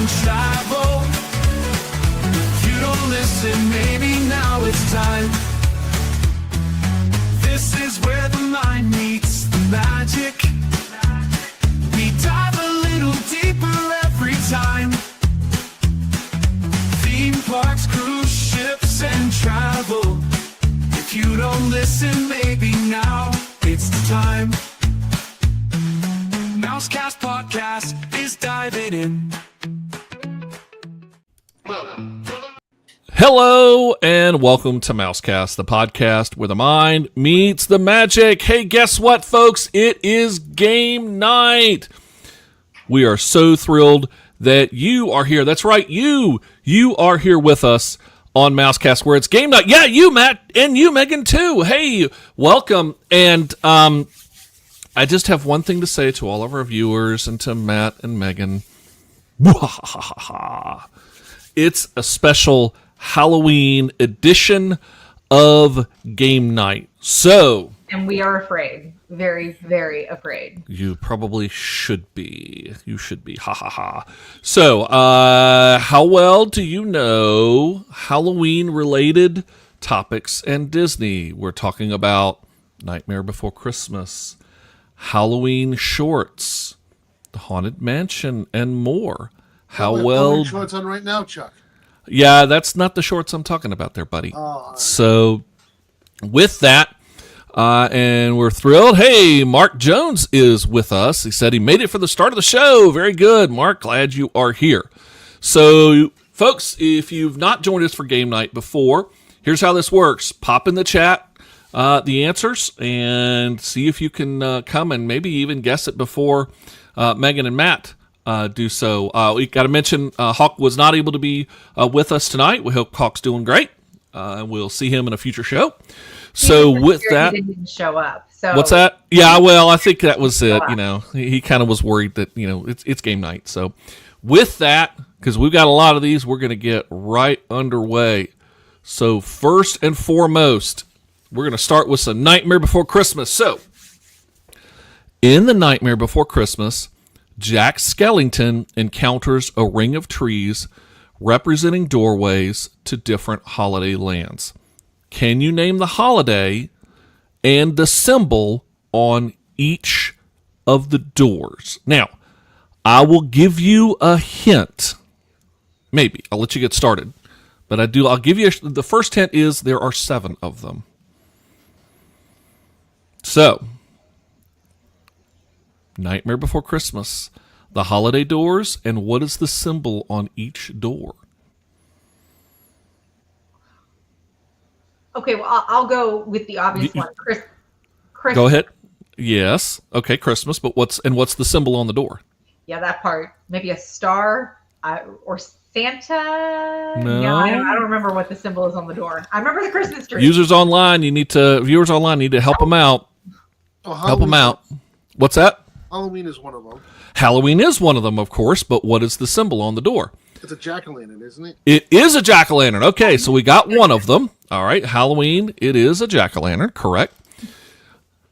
and travel. If you don't listen, maybe now it's time. This is where the mind meets the magic. We dive a little deeper every time. Theme parks, cruise ships, and travel. If you don't listen, maybe now it's the time. MouseKast podcast is diving in. Hello and welcome to MouseKast, the podcast where the mind meets the magic. Hey, guess what, folks? It is game night. We are so thrilled that you are here. That's right, you are here with us on MouseKast where it's game night. Yeah, you, Matt, and you, Megan, too. Hey, welcome. And I just have one thing to say to all of our viewers and to Matt and Megan. It's a special Halloween edition of game night. So, and we are afraid. Very, very afraid. You probably should be. You should be. Ha ha ha. So, how well do you know Halloween related topics and Disney? We're talking about Nightmare Before Christmas, Halloween shorts, The Haunted Mansion, and more. How well shorts on right now, Chuck? Yeah, that's not the shorts I'm talking about there, buddy. Oh, right. So, with that, and we're thrilled. Hey, Mark Jones is with us. He said he made it for the start of the show. Very good, Mark. Glad you are here. So, folks, if you've not joined us for game night before, here's how this works. Pop in the chat the answers and see if you can come and maybe even guess it before Megan and Matt do so. We got to mention Hawk was not able to be with us tonight. We hope Hawk's doing great. We'll see him in a future show. So with that, he didn't show up. So what's that? Yeah, well, I think that was it. You know, he kind of was worried that it's game night. So with that, because we've got a lot of these, we're going to get right underway. So first and foremost, we're going to start with some Nightmare Before Christmas. So in the Nightmare Before Christmas, Jack Skellington encounters a ring of trees representing doorways to different holiday lands. Can you name the holiday and the symbol on each of the doors? Now, I will give you a hint. Maybe. I'll let you get started. But I'll give you the first hint is there are 7 of them. So, Nightmare Before Christmas, the holiday doors, and what is the symbol on each door? Okay, well, I'll go with the obvious one. Christmas. Go ahead. Yes. Okay, Christmas, but what's the symbol on the door? Yeah, that part. Maybe a star or Santa. No. Yeah, I don't remember what the symbol is on the door. I remember the Christmas tree. Viewers online need to help them out. Oh, help them out. What's that? Halloween is one of them. Halloween is one of them, of course, but what is the symbol on the door? It's a jack-o'-lantern, isn't it? It is a jack-o'-lantern. Okay, so we got one of them. All right, Halloween, it is a jack-o'-lantern, correct.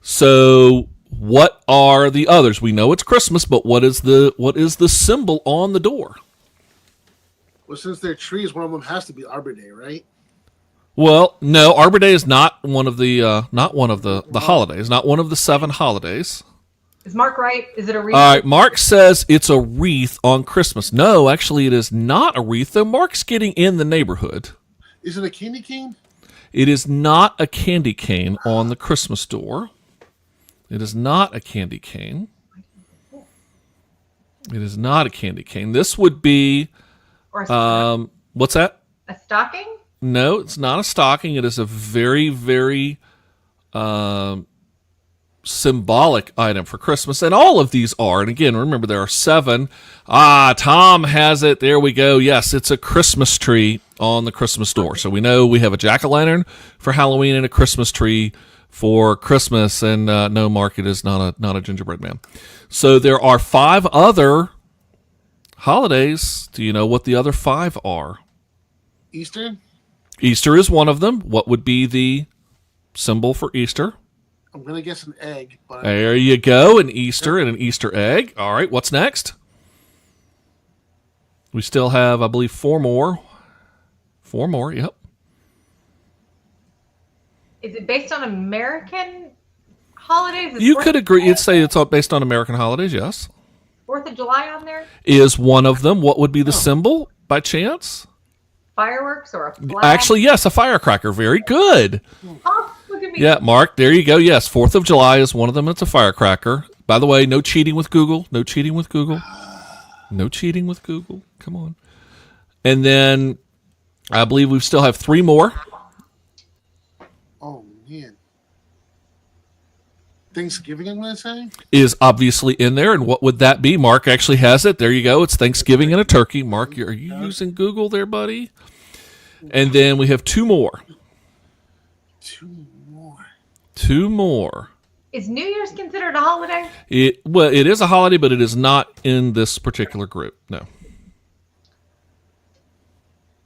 So what are the others? We know it's Christmas, but what is the symbol on the door? Well, since they're trees, one of them has to be Arbor Day, right? Well, no, Arbor Day is not one of the holidays, not one of the 7 holidays. Is Mark right? Is it a wreath? All right, Mark says it's a wreath on Christmas. No, actually, it is not a wreath, though Mark's getting in the neighborhood. Is it a candy cane? It is not a candy cane on the Christmas door. It is not a candy cane. It is not a candy cane. This would be... Or a what's that? A stocking? No, it's not a stocking. It is a very, very... symbolic item for Christmas, and all of these are, and again, remember there are 7. Tom has it. There we go. Yes, it's a Christmas tree on the Christmas door. So we know we have a jack-o'-lantern for Halloween and a Christmas tree for Christmas, and no, Mark, it is not a gingerbread man. So there are 5 other holidays. Do you know what the other 5 are? Easter? Easter is one of them. What would be the symbol for Easter? I'm going to guess an egg. But There you go, an Easter and an Easter egg. All right, what's next? We still have, I believe, 4 more. 4 more, yep. Is it based on American holidays? Is You 4th could of agree. July- You'd say it's all based on American holidays, yes. 4th of July on there? Is one of them. What would be the symbol, by chance? Fireworks or a flag? Actually, yes, a firecracker. Very good. Oh, look at me. Yeah, Mark, there you go. Yes, 4th of July is one of them. It's a firecracker. By the way, no cheating with Google. No cheating with Google. No cheating with Google. Come on. And then I believe we still have 3 more. Oh man. Thanksgiving, I'm gonna say. Is obviously in there. And what would that be? Mark actually has it. There you go. It's Thanksgiving and a turkey. Mark, are you using Google there, buddy? And then we have 2 more. 2 more. 2 more. Is New Year's considered a holiday? It is a holiday, but it is not in this particular group. No.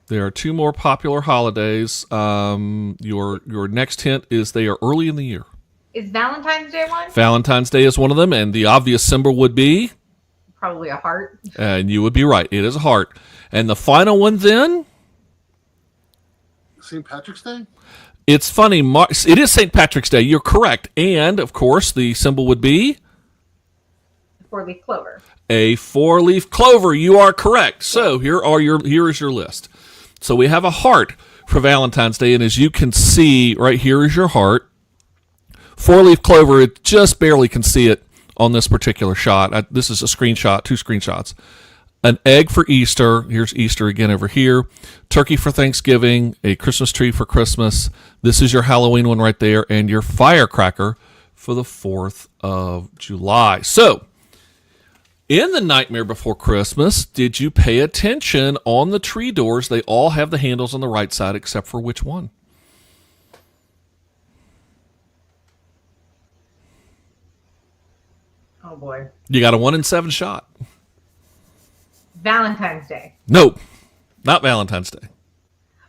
There are 2 more popular holidays. Your next hint is they are early in the year. Is Valentine's Day one? Valentine's Day is one of them, and the obvious symbol would be, Probably a heart. and you would be right, it is a heart. And the final one then, St. Patrick's Day? it's funny, it is St. Patrick's Day, you're correct. And, of course, the symbol would be 4-leaf clover. a 4-leaf clover. You are correct. So here is your list. So we have a heart for Valentine's Day, and as you can see, right here is your heart. 4-leaf clover, it just barely can see it on this particular shot. This is a screenshot, 2 screenshots. An egg for Easter. Here's Easter again over here. Turkey for Thanksgiving. A Christmas tree for Christmas. This is your Halloween one right there. And your firecracker for the 4th of July. So, in the Nightmare Before Christmas, did you pay attention on the tree doors? They all have the handles on the right side except for which one? Oh boy. You got a 1 in 7 shot. Valentine's Day. Nope, not Valentine's Day.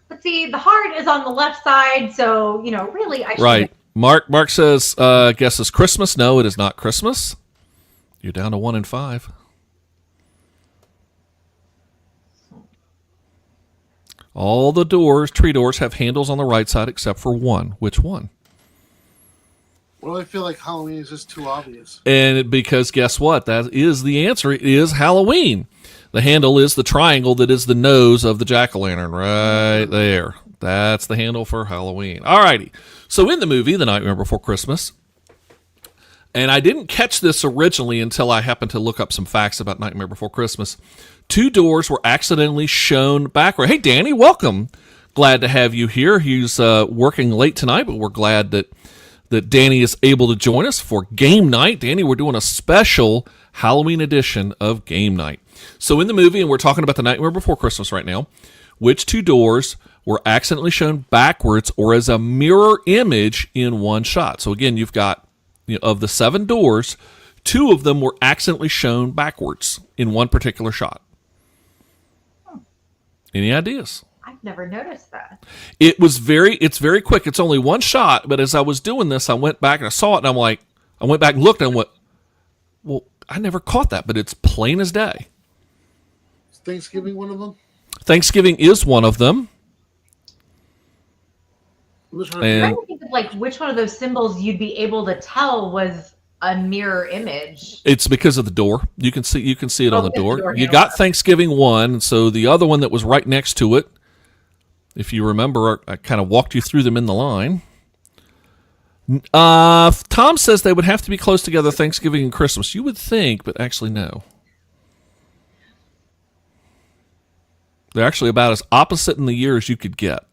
But see, the heart is on the left side, so, really, I should. Right. Mark says, guess is Christmas. No, it is not Christmas. You're down to 1 in 5. All the tree doors, have handles on the right side except for one. Which one? Well, I feel like Halloween is just too obvious. And because guess what? That is the answer. It is Halloween. The handle is the triangle that is the nose of the jack-o'-lantern right there. That's the handle for Halloween. All righty. So in the movie, The Nightmare Before Christmas, and I didn't catch this originally until I happened to look up some facts about Nightmare Before Christmas, 2 doors were accidentally shown backward. Hey, Danny, welcome. Glad to have you here. He's working late tonight, but we're glad that Danny is able to join us for game night. Danny, we're doing a special Halloween edition of game night. So in the movie, and we're talking about The Nightmare Before Christmas right now, which 2 doors were accidentally shown backwards or as a mirror image in one shot? So again, you've got, of the 7 doors, 2 of them were accidentally shown backwards in one particular shot. Any ideas? I've never noticed that. It's very quick. It's only one shot, but as I was doing this, I went back and I saw it, and I went back and looked, and I went, well, I never caught that, but it's plain as day. Is Thanksgiving one of them? Thanksgiving is one of them. I'm trying to think of which one of those symbols you'd be able to tell was a mirror image. It's because of the door. You can see it on the door. You handle. got Thanksgiving one, so the other one that was right next to it, if you remember, I kind of walked you through them in the line. Tom says they would have to be close together, Thanksgiving and Christmas. You would think, but actually no. They're actually about as opposite in the year as you could get.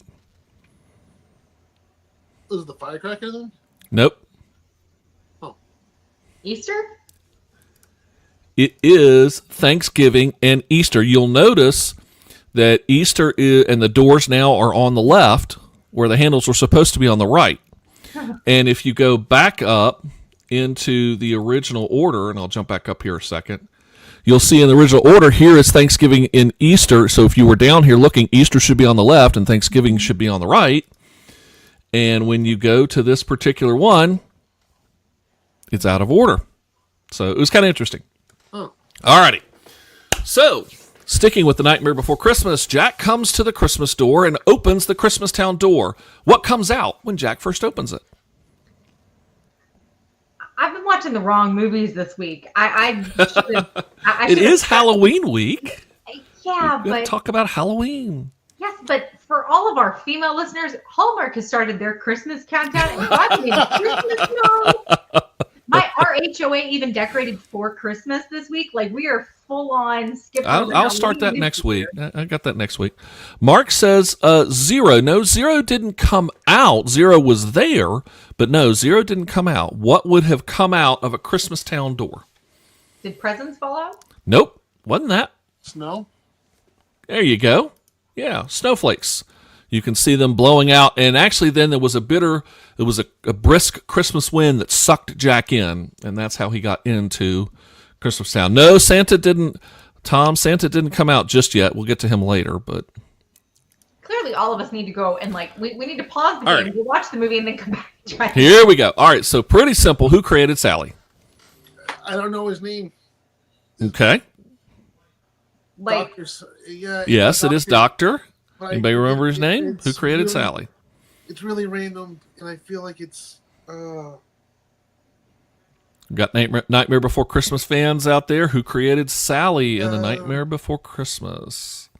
Is it the firecracker then? Nope. Easter? It is Thanksgiving and Easter. You'll notice that Easter and the doors now are on the left, where the handles were supposed to be on the right. And if you go back up into the original order, and I'll jump back up here a second, you'll see in the original order, here is Thanksgiving and Easter. So if you were down here looking, Easter should be on the left and Thanksgiving should be on the right. And when you go to this particular one, it's out of order. So it was kind of interesting. Oh. All righty. So Sticking with the Nightmare Before Christmas, Jack comes to the Christmas door and opens the Christmastown door. What comes out when Jack first opens it? I've been watching the wrong movies this week. It is Halloween week. Yeah, We're going but to talk about Halloween. yes, but for all of our female listeners, Hallmark has started their Christmas countdown, and I'm in Christmas mode. Our HOA even decorated for Christmas this week. Like, we are full on skipping. I'll start that next week. I got that next week. Mark says 0. No, 0 didn't come out. 0 was there, but no, 0 didn't come out. What would have come out of a Christmastown door? Did presents fall out? Nope, wasn't that. Snow. There you go. Yeah, snowflakes. You can see them blowing out, and actually then there was a brisk Christmas wind that sucked Jack in, and that's how he got into Christmastown. No, Santa didn't come out just yet. We'll get to him later, but Clearly all of us need to go and we need to pause the game, go watch the movie, and then come back and try. Here we go. All right, so pretty simple. Who created Sally? I don't know his name. Okay. Doctor, yeah. Yes, it is Doctor. But Anybody remember his name? Who created really, Sally? It's really random, and I feel like it's. Got Nightmare Before Christmas fans out there. Who created Sally in The Nightmare Before Christmas?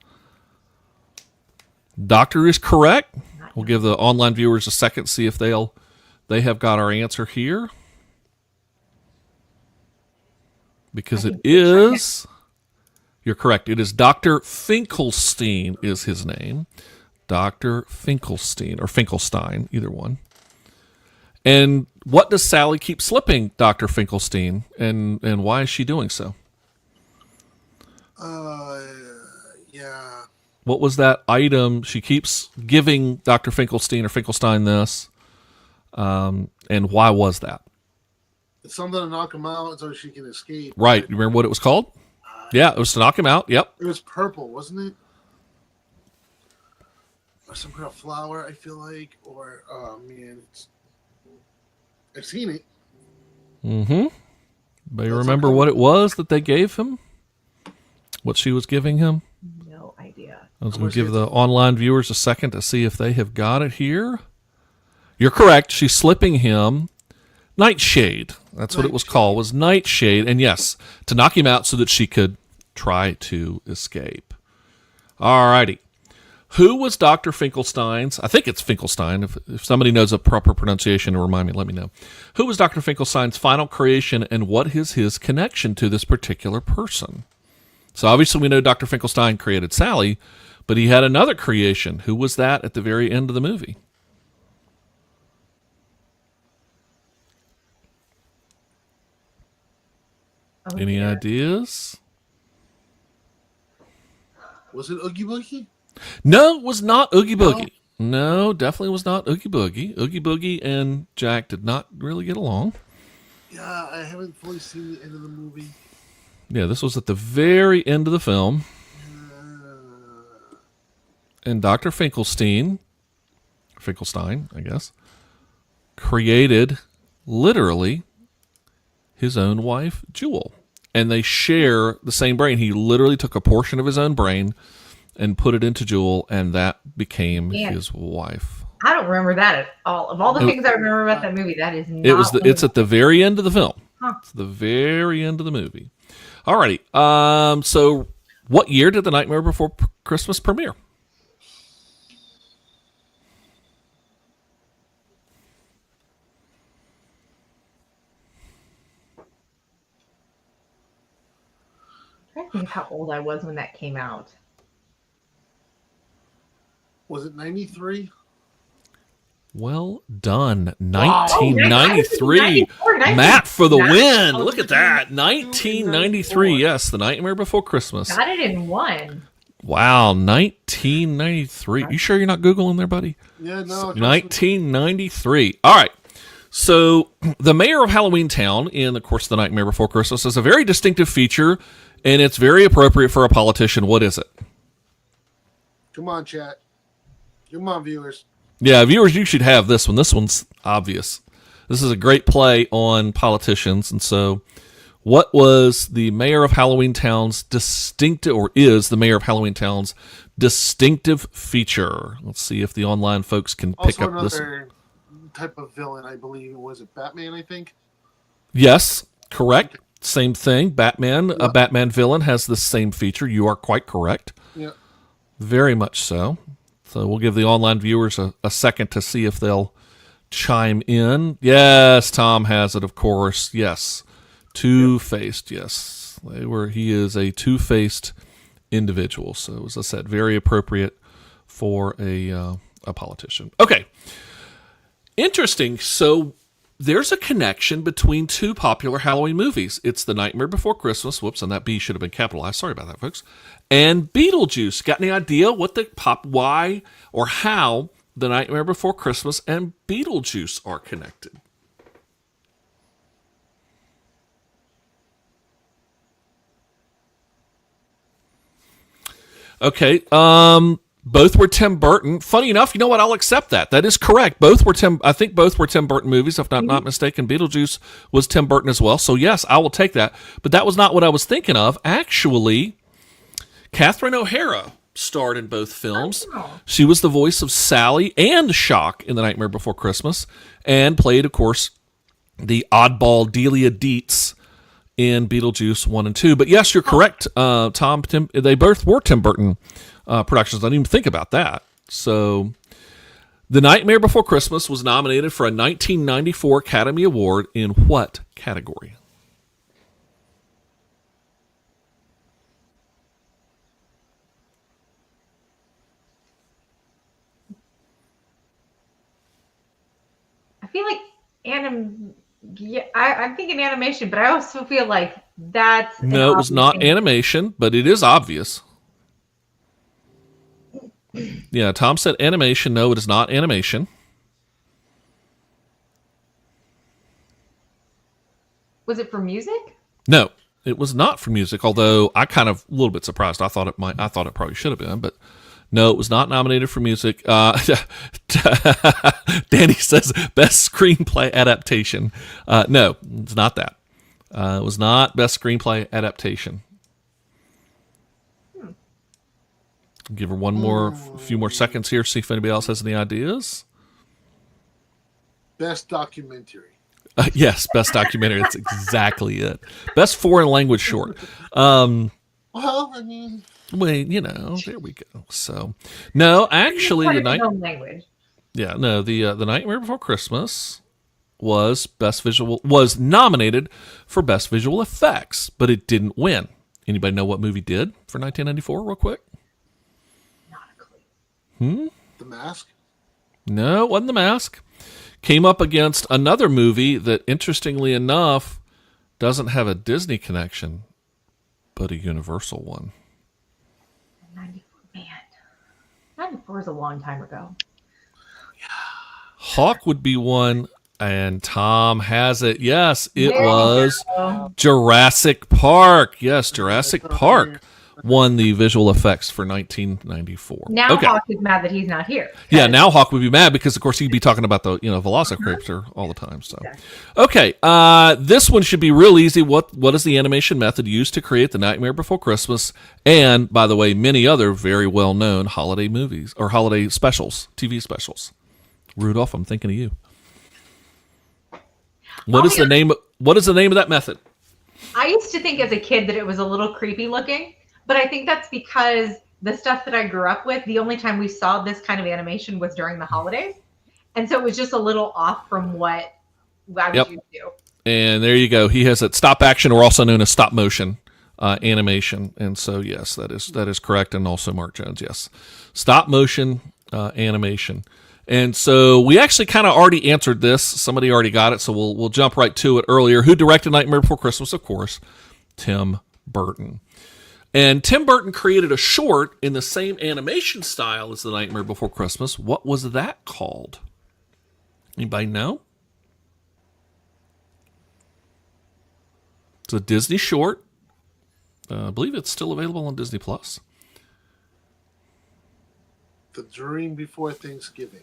Doctor is correct. We'll give the online viewers a second to see if they have got our answer here. Because it is... You're correct. It is Dr. Finkelstein is his name. Dr. Finkelstein, or Finkelstein, either one. And what does Sally keep slipping, Dr. Finkelstein? And why is she doing so? Yeah. What was that item? She keeps giving Dr. Finkelstein or Finkelstein this. And why was that? It's something to knock him out so she can escape. Right. You remember what it was called? Yeah, it was to knock him out. Yep. It was purple, wasn't it? Or some kind of flower, I feel like. Or, oh man, I've seen it. Mm-hmm. But you remember what it was that they gave him? What she was giving him? No idea. I was going to give the online viewers a second to see if they have got it here. You're correct. She's slipping him Nightshade. That's what it was called, was Nightshade. And yes, to knock him out so that she could try to escape. All righty. Who was Dr. Finkelstein's? I think it's Finkelstein. If somebody knows a proper pronunciation to remind me, let me know. Who was Dr. Finkelstein's final creation, and what is his connection to this particular person? So obviously we know Dr. Finkelstein created Sally, but he had another creation. Who was that at the very end of the movie? Oh, Any dear. ideas? Was it Oogie Boogie? No, it was not Oogie Boogie. No, definitely was not Oogie Boogie. Oogie Boogie and Jack did not really get along. Yeah, I haven't fully seen the end of the movie. Yeah, this was at the very end of the film. And Dr. Finkelstein, I guess, created literally his own wife, Jewel. And they share the same brain. He literally took a portion of his own brain and put it into Jewel, and that became his wife. I don't remember that at all. Of all the things I remember about that movie, that is not. It's at the very end of the film. Huh. It's the very end of the movie. Alrighty. So what year did The Nightmare Before Christmas premiere? I'm trying to think of how old I was when that came out. Was it 93? Well done. 1993. Oh, Matt for the win. Look at that. 1993. Yes, The Nightmare Before Christmas. Got it in one. Wow, 1993. You sure you're not Googling there, buddy? Yeah, no. 1993. All right. So the mayor of Halloween Town in the course of The Nightmare Before Christmas has a very distinctive feature, and it's very appropriate for a politician. What is it? Come on, chat. Come on, viewers. Yeah, viewers, you should have this one. This one's obvious. This is a great play on politicians. And so What was the mayor of Halloween Town's distinctive, or is the mayor of Halloween Town's distinctive feature? Let's see if the online folks can pick Also up this. another type of villain, I believe. Was it Batman, I think? Yes, correct. Same thing. Batman, a Batman villain has the same feature. You are quite correct. Yeah. Very much so. So we'll give the online viewers a second to see if they'll chime in. Yes, Tom has it, of course. Yes. Two-faced, yes. He is a two-faced individual. So as I said, very appropriate for a politician. Okay. Interesting. So there's a connection between two popular Halloween movies. It's The Nightmare Before Christmas. Whoops, and that B should have been capitalized. Sorry about that, folks. And Beetlejuice. Got any idea why or how The Nightmare Before Christmas and Beetlejuice are connected? Okay, both were Tim Burton. Funny enough, you know what? I'll accept that. That is correct. I think both were Tim Burton movies, if I'm not mistaken. Beetlejuice was Tim Burton as well. So yes, I will take that. But that was not what I was thinking of. Actually, Catherine O'Hara starred in both films. She was the voice of Sally and Shock in The Nightmare Before Christmas, and played, of course, the oddball Delia Dietz in Beetlejuice 1 and 2. But yes, you're correct, Tom. They both were Tim Burton productions. I didn't even think about that. So The Nightmare Before Christmas was nominated for a 1994 Academy Award in what category? I feel like I'm thinking animation, but I also feel like that's No, it was not animation, but it is obvious. Yeah, Tom said animation. No, it is not animation. Was it for music? No, it was not for music. Although I kind of a little bit surprised. I thought it probably should have been, but no, it was not nominated for music. Danny says best screenplay adaptation. No, it's not that. It was not best screenplay adaptation. Give her a few more seconds here. See if anybody else has any ideas. Best documentary. Yes, best documentary. That's exactly it. Best foreign language short. Well, I mean, Well, there we go. So, no, actually, the language. Yeah, no, the Nightmare Before Christmas was nominated for best visual effects, but it didn't win. Anybody know what movie did for 1994? Real quick. Not a clue. The Mask. No, it wasn't The Mask. Came up against another movie that, interestingly enough, doesn't have a Disney connection, but a Universal one. 94, man. 94 is a long time ago. Hawk would be one, and Tom has it. Yes, it was Jurassic Park. Yes, Jurassic Park won the visual effects for 1994. Now okay. Hawk is mad that he's not here. Yeah, now Hawk would be mad because, of course, he'd be talking about the Velociraptor all the time. So, okay, this one should be real easy. What is the animation method used to create The Nightmare Before Christmas? And, by the way, many other very well-known holiday movies or holiday specials, TV specials. Rudolph, I'm thinking of you. What is the name of that method? I used to think as a kid that it was a little creepy looking, but I think that's because the stuff that I grew up with, the only time we saw this kind of animation was during the holidays. And so it was just a little off from what I was used to. And there you go. He has it stop action, or also known as stop motion animation. And so, yes, that is correct. And also Mark Jones, yes. Stop motion animation. And so we actually kind of already answered this. Somebody already got it, so we'll jump right to it earlier. Who directed Nightmare Before Christmas? Of course, Tim Burton. And Tim Burton created a short in the same animation style as The Nightmare Before Christmas. What was that called? Anybody know? It's a Disney short. I believe it's still available on Disney Plus. The Dream Before Thanksgiving.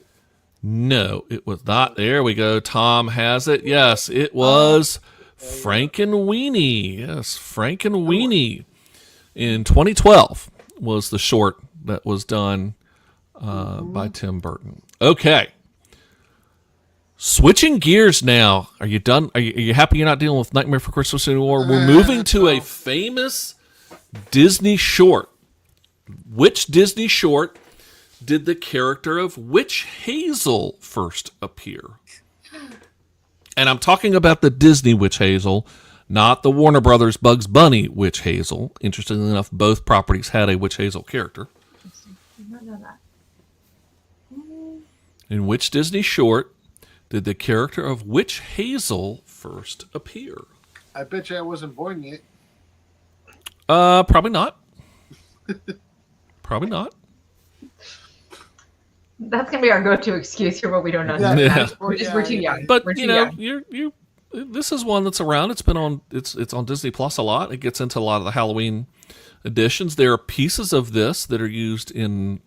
No, it was not. There we go. Tom has it. Yes, it was Frankenweenie. Yes, Frankenweenie. In 2012 was the short that was done by Tim Burton. Okay. Switching gears now. Are you done? Are you happy you're not dealing with Nightmare for Christmas anymore? We're moving to a famous Disney short. Which Disney short did the character of Witch Hazel first appear? And I'm talking about the Disney Witch Hazel, not the Warner Brothers Bugs Bunny Witch Hazel. Interestingly enough, both properties had a Witch Hazel character. I don't know that. In which Disney short did the character of Witch Hazel first appear? I bet you I wasn't born yet. Probably not. Probably not. That's gonna be our go-to excuse here, but we don't know. Yeah. We're too young. But We're too you know, young. this is one that's around. It's been on. It's on Disney Plus a lot. It gets into a lot of the Halloween editions. There are pieces of this that are used in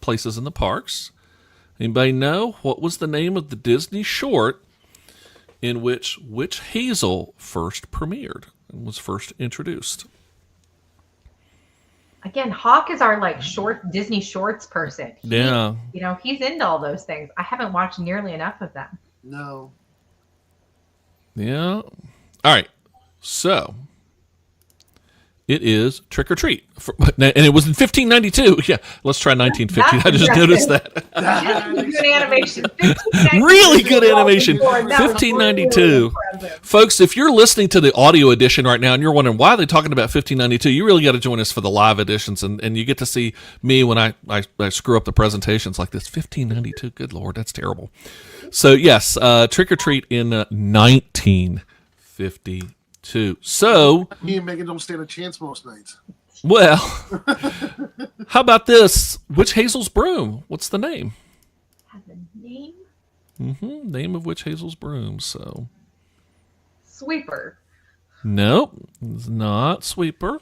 places in the parks. Anybody know what was the name of the Disney short in which Witch Hazel first premiered and was first introduced? Again, Hawk is our short Disney shorts person. Yeah. You know, he's into all those things. I haven't watched nearly enough of them. No. Yeah. All right. So it is Trick or Treat, and it was in 1592. Yeah, let's try 1950. I just noticed that. Good animation. Really good animation. 1592. Folks, if you're listening to the audio edition right now and you're wondering why are they talking about 1592, you really got to join us for the live editions, and you get to see me when I screw up the presentations like this. 1592. Good Lord, that's terrible. So yes, Trick or Treat in 1952. So Me and Megan don't stand a chance most nights. well, how about this? Witch Hazel's broom. What's the name? Has a name? Name of Witch Hazel's broom. So Sweeper. nope, it's not Sweeper.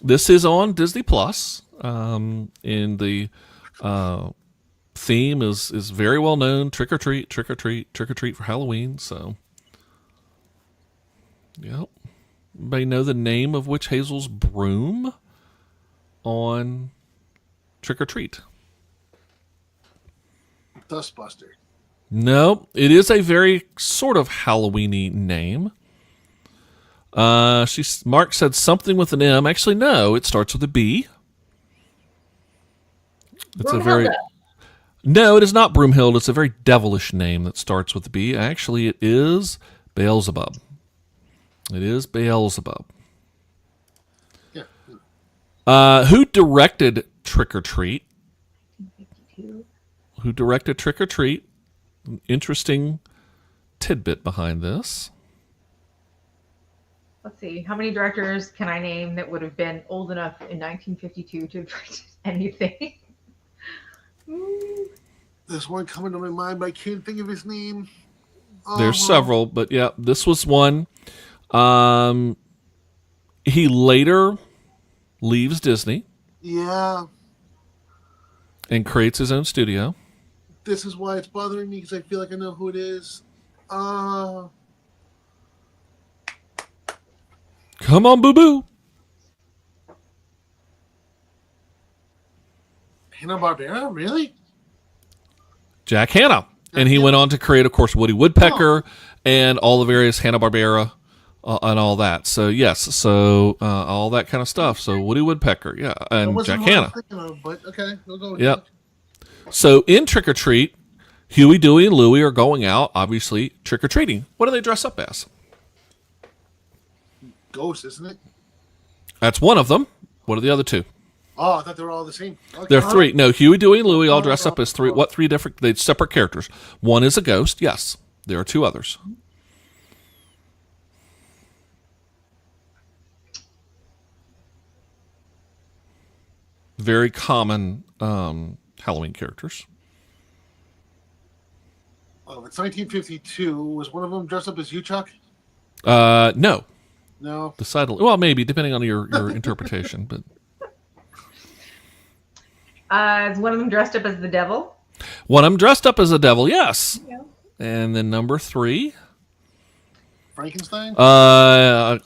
This is on Disney Plus. And the theme is very well known. Trick or treat, trick or treat, trick or treat for Halloween. So. Yep. Anybody know the name of Witch Hazel's broom on Trick or Treat? Dustbuster. No, it is a very sort of Halloween-y name. Mark said something with an M. Actually, no, it starts with a B. It's a very No, it is not Broomhild. It's a very devilish name that starts with a B. Actually, it is Beelzebub. It is Beelzebub. Yeah. Who directed Trick or Treat? 1952. Who directed Trick or Treat? An interesting tidbit behind this. Let's see. How many directors can I name that would have been old enough in 1952 to have directed anything? There's one coming to my mind, but I can't think of his name. There's several, but yeah, this was one. He later leaves Disney Yeah. and creates his own studio. This is why it's bothering me, because I feel like I know who it is. Come on, boo-boo. Hanna-Barbera? Really? Jack Hanna. And he went on to create, of course, Woody Woodpecker and all the various Hanna-Barbera and all that. So, yes. All that kind of stuff. So, Woody Woodpecker, yeah. And Jack Hanna. But okay, we'll go with Yep. So, in Trick or Treat, Huey, Dewey, and Louie are going out, obviously, trick-or-treating. What do they dress up as? Ghost, isn't it? That's one of them. What are the other two? Oh, I thought they were all the same. Okay. There are three. No, Huey, Dewey, and Louie all dress up as three. What three different? They separate characters. One is a ghost. Yes, there are two others. Very common Halloween characters. Oh, it's 1952. Was one of them dressed up as you, Chuck? No. No. Decidedly. Well, maybe depending on your interpretation, but. Is one of them dressed up as the devil? One of them dressed up as a devil. Yes. And then number 3. Frankenstein? Tom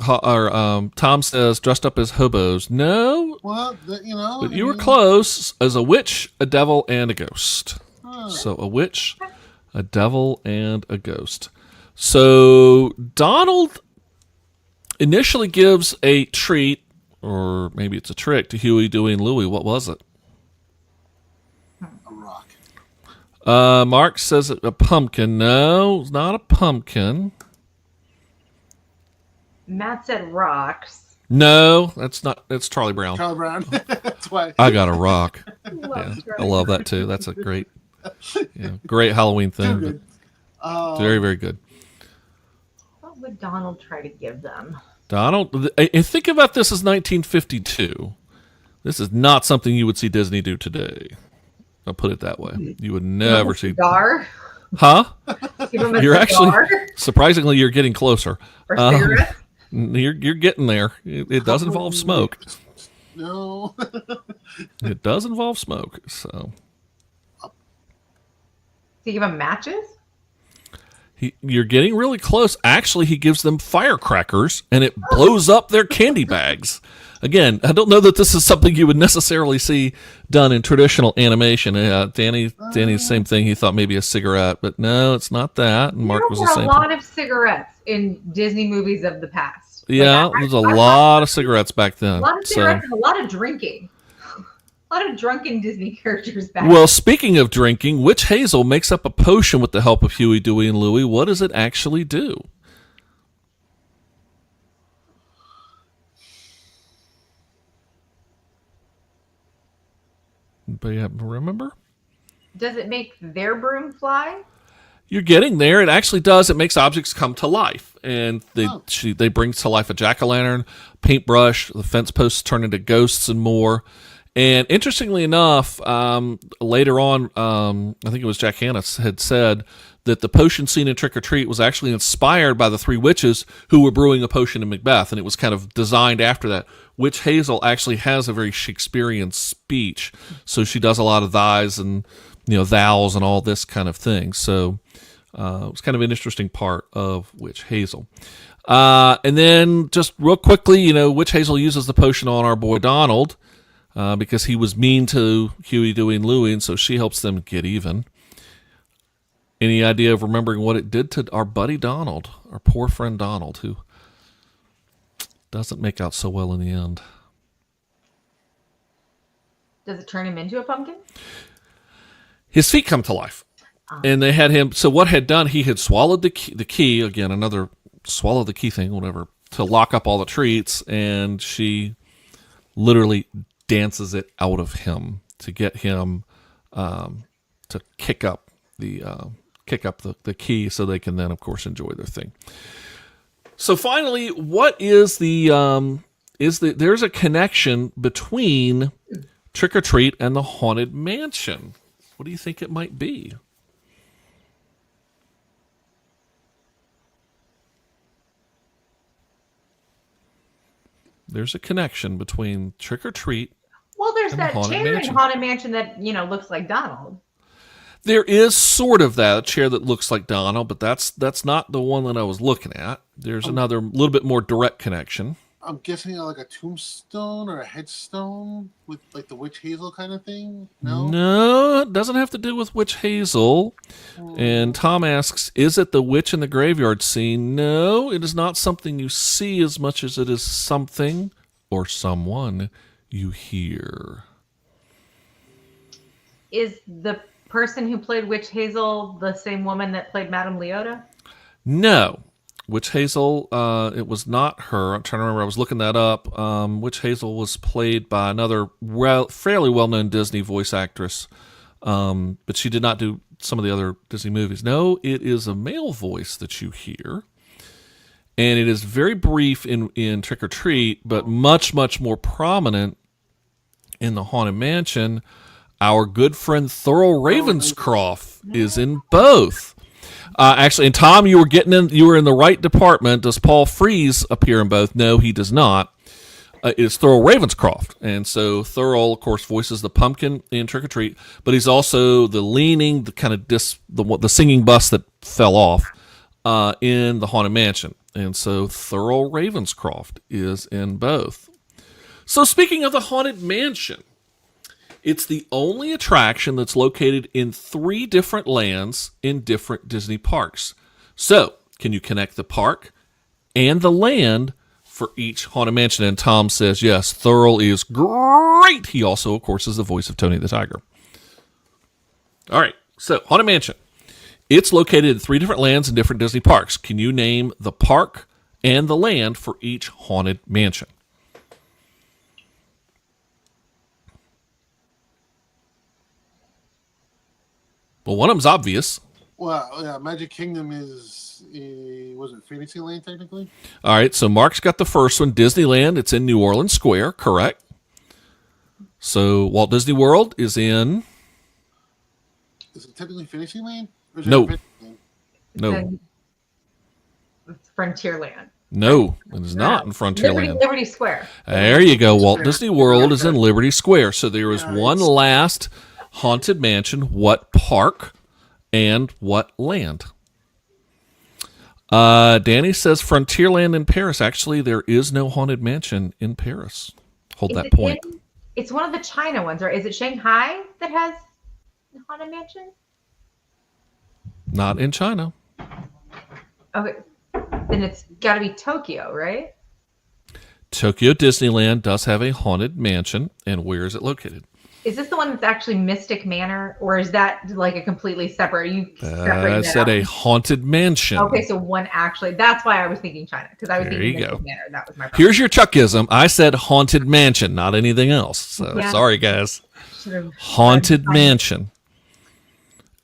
says dressed up as hobos. No, Well, but you were close. As a witch, a devil, and a ghost. So a witch, a devil, and a ghost. So Donald initially gives a treat, or maybe it's a trick, to Huey, Dewey, and Louie. What was it? A rock. Mark says a pumpkin. No, it's not a pumpkin. Matt said rocks. No, that's not. That's Charlie Brown. Charlie Brown. That's why. I got a rock. Love Yeah, I love that too. That's a great Halloween thing. Too good. Very, very good. What would Donald try to give them? Donald, and think about this as 1952. This is not something you would see Disney do today. I'll put it that way. You would never see. Cigar? Huh? Give him a You're cigar? actually surprisingly you're getting closer. Or cigarette? You're getting there. It does involve smoke. No. It does involve smoke. So Do you give him matches? you're getting really close. Actually, he gives them firecrackers, and it blows up their candy bags. Again, I don't know that this is something you would necessarily see done in traditional animation. Danny's same thing. He thought maybe a cigarette, but no, it's not that. And Mark was the There same. were a lot of cigarettes in Disney movies of the past. Yeah, there's a lot of cigarettes back then. A lot of cigarettes and a lot of drinking. A lot of drunken Disney characters back Well, speaking of drinking, Witch Hazel makes up a potion with the help of Huey, Dewey, and Louie. What does it actually do? Anybody remember? Does it make their broom fly? You're getting there. It actually does. It makes objects come to life, and they bring to life a jack-o'-lantern, paintbrush. The fence posts turn into ghosts and more. And interestingly enough, later on, I think it was Jack Hanna had said that the potion scene in Trick or Treat was actually inspired by the three witches who were brewing a potion in Macbeth, and it was kind of designed after that. Witch Hazel actually has a very Shakespearean speech, so she does a lot of thys and thous and all this kind of thing. So it was kind of an interesting part of Witch Hazel. And then just real quickly, Witch Hazel uses the potion on our boy Donald because he was mean to Huey, Dewey, and Louie, and so she helps them get even. Any idea of remembering what it did to our buddy Donald, our poor friend Donald, who doesn't make out so well in the end? Does it turn him into a pumpkin? His feet come to life. And they had him, so what had done, he had swallowed the key, again, another swallow the key thing, whatever, to lock up all the treats, and she literally dances it out of him to get him to kick up the key so they can then, of course, enjoy their thing. So finally, what is there's a connection between Trick or Treat and the Haunted Mansion. What do you think it might be? There's a connection between Trick or Treat. Well, there's and that the Haunted chair Mansion. in Haunted Mansion that looks like Donald. There is sort of that, a chair that looks like Donald, but that's not the one that I was looking at. There's another little bit more direct connection. I'm guessing like a tombstone or a headstone with like the Witch Hazel kind of thing. No, it doesn't have to do with Witch Hazel. And Tom asks, is it the witch in the graveyard scene? No, it is not something you see as much as it is something or someone you hear. Is the person who played Witch Hazel the same woman that played Madame Leota? No. Witch Hazel, it was not her. I'm trying to remember. I was looking that up. Witch Hazel was played by another fairly well-known Disney voice actress, but she did not do some of the other Disney movies. No, it is a male voice that you hear, and it is very brief in Trick or Treat, but much, much more prominent in the Haunted Mansion. Our good friend Thurl Ravenscroft is in both. Actually, and Tom, you were in the right department. Does Paul Frees appear in both? No, he does not. is Thurl Ravenscroft. And so Thurl, of course, voices the pumpkin in Trick or Treat, but he's also the leaning, the kind of the singing bus that fell off in the Haunted Mansion. And so Thurl Ravenscroft is in both. So speaking of the Haunted Mansion, it's the only attraction that's located in 3 different lands in different Disney parks. So, can you connect the park and the land for each Haunted Mansion? And Tom says, yes, Thurl is great. He also, of course, is the voice of Tony the Tiger. All right, so Haunted Mansion. It's located in 3 different lands in different Disney parks. Can you name the park and the land for each Haunted Mansion? Well, one of them's obvious. Well, yeah, Magic Kingdom was it Fantasyland technically? All right, so Mark's got the first one, Disneyland. It's in New Orleans Square, correct? So Walt Disney World is in... Is it technically Fantasyland? Or is No. it Fantasyland? No. It's Frontierland. No, it is not in Frontierland. Liberty Square. There you go. Walt Disney World is in Liberty Square. So there is Yeah, one last Haunted Mansion. What park and what land? Danny says Frontierland in Paris. Actually, there is no Haunted Mansion in Paris. Hold that point. It's one of the China ones, or is it Shanghai that has the Haunted Mansion? Not in China. Okay, then it's got to be Tokyo, right? Tokyo Disneyland does have a Haunted Mansion. And where is it located? Is this the one that's actually Mystic Manor, or is that like a completely separate? Are you separating I that said out? a Haunted Mansion. Okay, so one actually. That's why I was thinking China, because I was There thinking you Mystic go. Manor. That was my problem. Here's your Chuckism. I said Haunted Mansion, not anything else. So Yeah. sorry, guys. Should've- Haunted Mansion.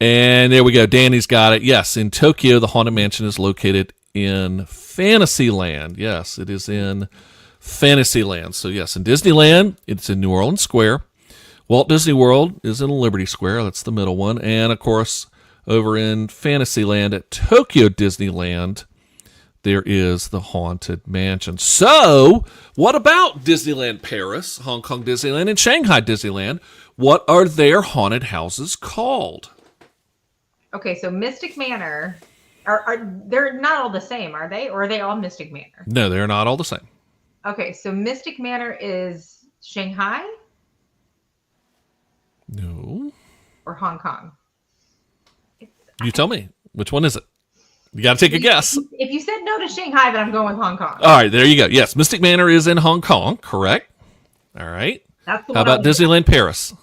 And there we go. Danny's got it. Yes, in Tokyo, the Haunted Mansion is located in Fantasyland. Yes, it is in Fantasyland. So, yes, in Disneyland, it's in New Orleans Square. Walt Disney World is in Liberty Square. That's the middle one. And, of course, over in Fantasyland at Tokyo Disneyland, there is the Haunted Mansion. So, what about Disneyland Paris, Hong Kong Disneyland, and Shanghai Disneyland? What are their haunted houses called? Okay, so Mystic Manor, they're not all the same, are they? Or are they all Mystic Manor? No, they're not all the same. Okay, so Mystic Manor is Shanghai No. or Hong Kong? You tell me. Which one is it? You got to take a guess. If you said no to Shanghai, then I'm going with Hong Kong. All right, there you go. Yes, Mystic Manor is in Hong Kong, correct? All right. That's the How one I about was- Disneyland Paris?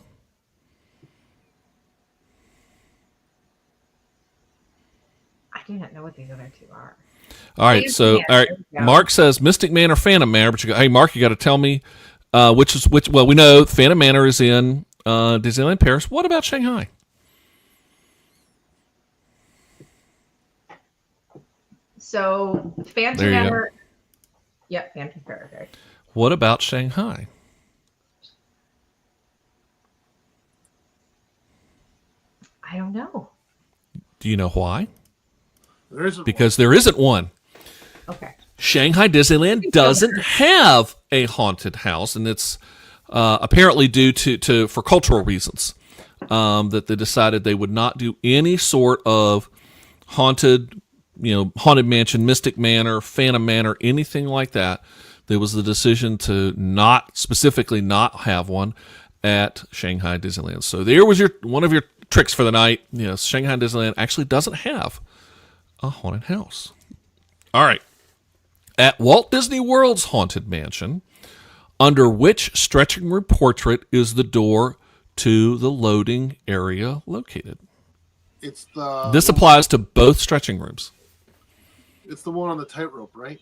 I do not know what these other two are. All right, Mystic so Manor, all right, there we go. Mark says Mystic Manor, Phantom Manor, but you go, hey, Mark, you got to tell me which is which. Well, we know Phantom Manor is in Disneyland Paris. What about Shanghai? So Phantom There you go. Manor. Yep, Phantom Manor. Okay. What about Shanghai? I don't know. Do you know why? There isn't Because there isn't one. Okay. Shanghai Disneyland doesn't have a haunted house, and it's apparently due to for cultural reasons that they decided they would not do any sort of haunted mansion, Mystic Manor, Phantom Manor, anything like that. There was the decision to not have one at Shanghai Disneyland. So there was one of your tricks for the night. Yes, Shanghai Disneyland actually doesn't have a haunted house. All right. At Walt Disney World's Haunted Mansion, under which stretching room portrait is the door to the loading area located? It's the This applies to both stretching rooms. It's the one on the tightrope, right?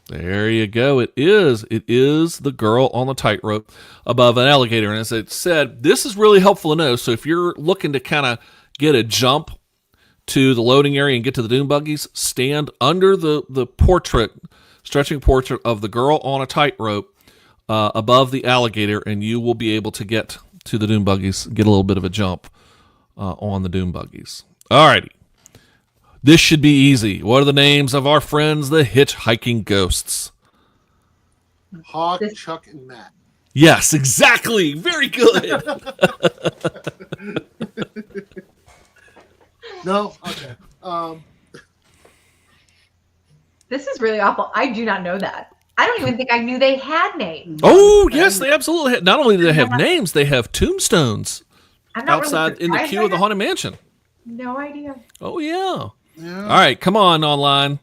There you go. It is. It is the girl on the tightrope above an alligator. And as I said, this is really helpful to know. So if you're looking to kind of get a jump to the loading area and get to the dune buggies, stand under the stretching portrait of the girl on a tightrope above the alligator, and you will be able to get to the dune buggies, get a little bit of a jump on the dune buggies. All righty. This should be easy. What are the names of our friends, the hitchhiking ghosts? Hawk, Chuck, and Matt. Yes, exactly. Very good. No? Okay. This is really awful. I do not know that. I don't even think I knew they had names. Oh, yes, they absolutely have. Not only do they have names, they have tombstones I'm not outside really in the surprised queue by of the that. Haunted Mansion. No idea. Oh, yeah. Yeah. All right, come on, online.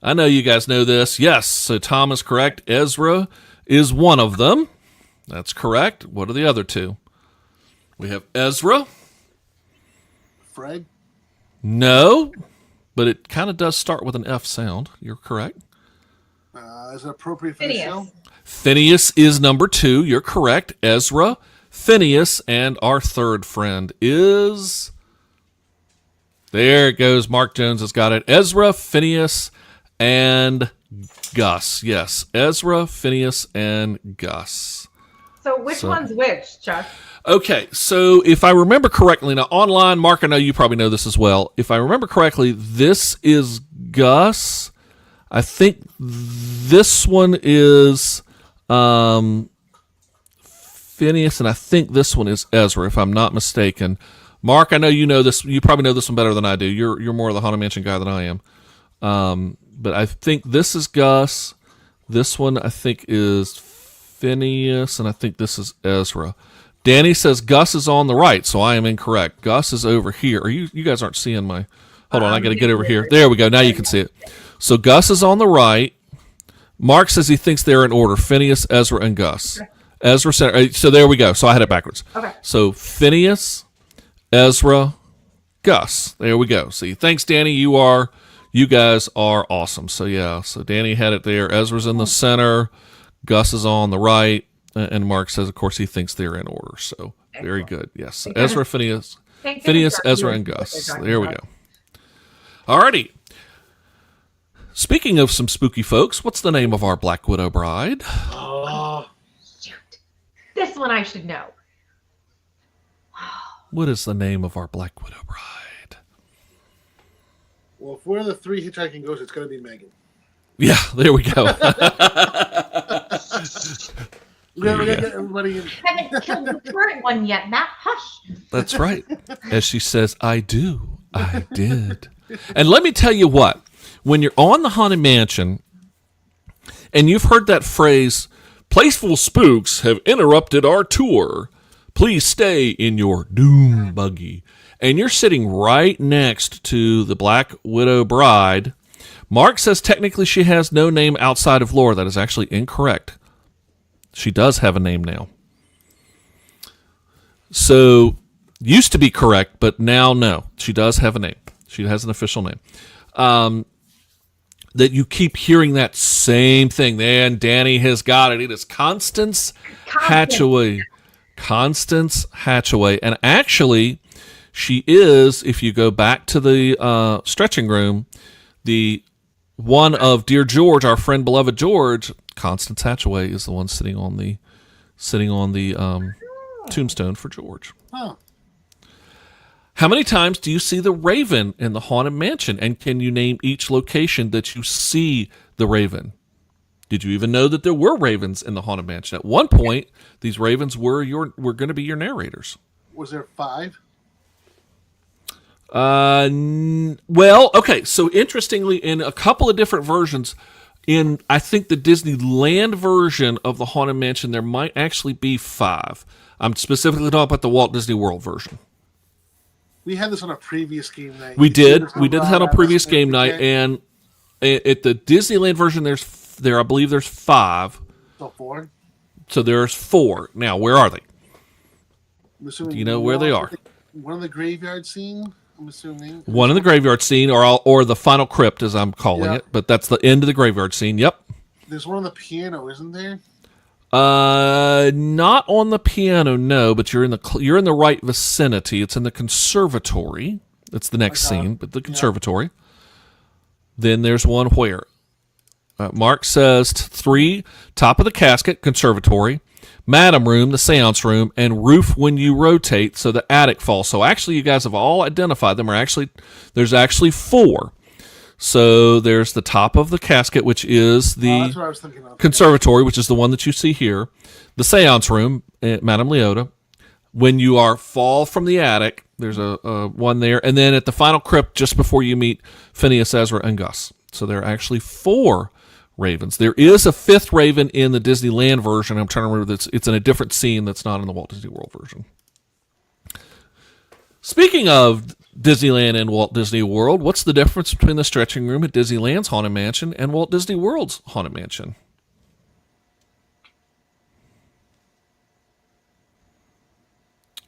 I know you guys know this. Yes, so Tom is correct. Ezra is one of them. That's correct. What are the other two? We have Ezra. Fred? No, but it kind of does start with an F sound. You're correct. Is it appropriate for the show? Phineas is number 2. You're correct. Ezra, Phineas, and our third friend is... There it goes. Mark Jones has got it. Ezra, Phineas, and Gus. Yes, Ezra, Phineas, and Gus. So which one's which, Chuck? Okay, so if I remember correctly, now online, Mark, I know you probably know this as well. If I remember correctly, this is Gus. I think this one is Phineas, and I think this one is Ezra, if I'm not mistaken. Mark, I know you know this. You probably know this one better than I do. You're more of the Haunted Mansion guy than I am. But I think this is Gus. This one I think is Phineas, and I think this is Ezra. Danny says Gus is on the right, so I am incorrect. Gus is over here. Are you guys aren't seeing my... Hold on, I got to get over here. There we go. Now you can see it. So Gus is on the right. Mark says he thinks they're in order. Phineas, Ezra, and Gus. Ezra said... So there we go. So I had it backwards. Okay. So Phineas, Ezra, Gus. There we go. See, thanks, Danny. You guys are awesome. So yeah, so Danny had it there. Ezra's in the center. Gus is on the right. And Mark says, of course, he thinks they're in order. So very good. Yes. So Ezra, Phineas, Ezra, and Gus. There we go. Alrighty. Speaking of some spooky folks, what's the name of our Black Widow bride? Oh, Shoot. This one I should know. What is the name of our Black Widow bride? well, if we're the 3 hitchhiking ghosts, it's going to be Megan. Yeah, there we go. We got to get everybody in. Haven't killed the current one yet, Matt. Hush. That's right. As she says, I do. I did. And let me tell you what. When you're on the Haunted Mansion and you've heard that phrase, "Playful spooks have interrupted our tour. Please stay in your doom buggy." And you're sitting right next to the Black Widow bride. Mark says technically she has no name outside of lore. That is actually incorrect. She does have a name now. So, used to be correct, but now no. She does have a name. She has an official name. That you keep hearing that same thing. And Danny has got it. It is Constance Hatchaway. Constance Hatchaway. And actually, she is, if you go back to the stretching room, the one of Dear George, our friend beloved George, Constance Hatchaway is the one sitting on the tombstone for George. Huh. How many times do you see the Raven in the Haunted Mansion? And can you name each location that you see the Raven? Did you even know that there were ravens in the Haunted Mansion? At one point, these ravens were going to be your narrators. Was there 5? Well, okay. So interestingly, in a couple of different versions, in I think the Disneyland version of the Haunted Mansion, there might actually be 5. I'm specifically talking about the Walt Disney World version. We had this on a previous game night. We did this on a previous game night, and at the Disneyland version, I believe there's 5. So 4. So there's 4. Now, where are they? I'm assuming Do you know where they are? One of the graveyard scene. I'm assuming One in the graveyard scene, or the final crypt, as I'm calling it. But that's the end of the graveyard scene. Yep. There's one on the piano, isn't there? Not on the piano, no. But you're in the right vicinity. It's in the conservatory. It's the next scene, but the conservatory. Then there's one where. Mark says 3, top of the casket, conservatory, madam room, the seance room, and roof when you rotate, so the attic falls. So actually, you guys have all identified them. There's actually 4. So there's the top of the casket, which is That's what I the was thinking of. conservatory, which is the one that you see here. The seance room at Madame Leota. When you fall from the attic, there's a one there. And then at the final crypt, just before you meet Phineas, Ezra, and Gus. So there are actually 4 ravens. There is a 5th raven in the Disneyland version. I'm trying to remember that it's in a different scene that's not in the Walt Disney World version. Speaking of Disneyland and Walt Disney World, what's the difference between the stretching room at Disneyland's Haunted Mansion and Walt Disney World's Haunted Mansion?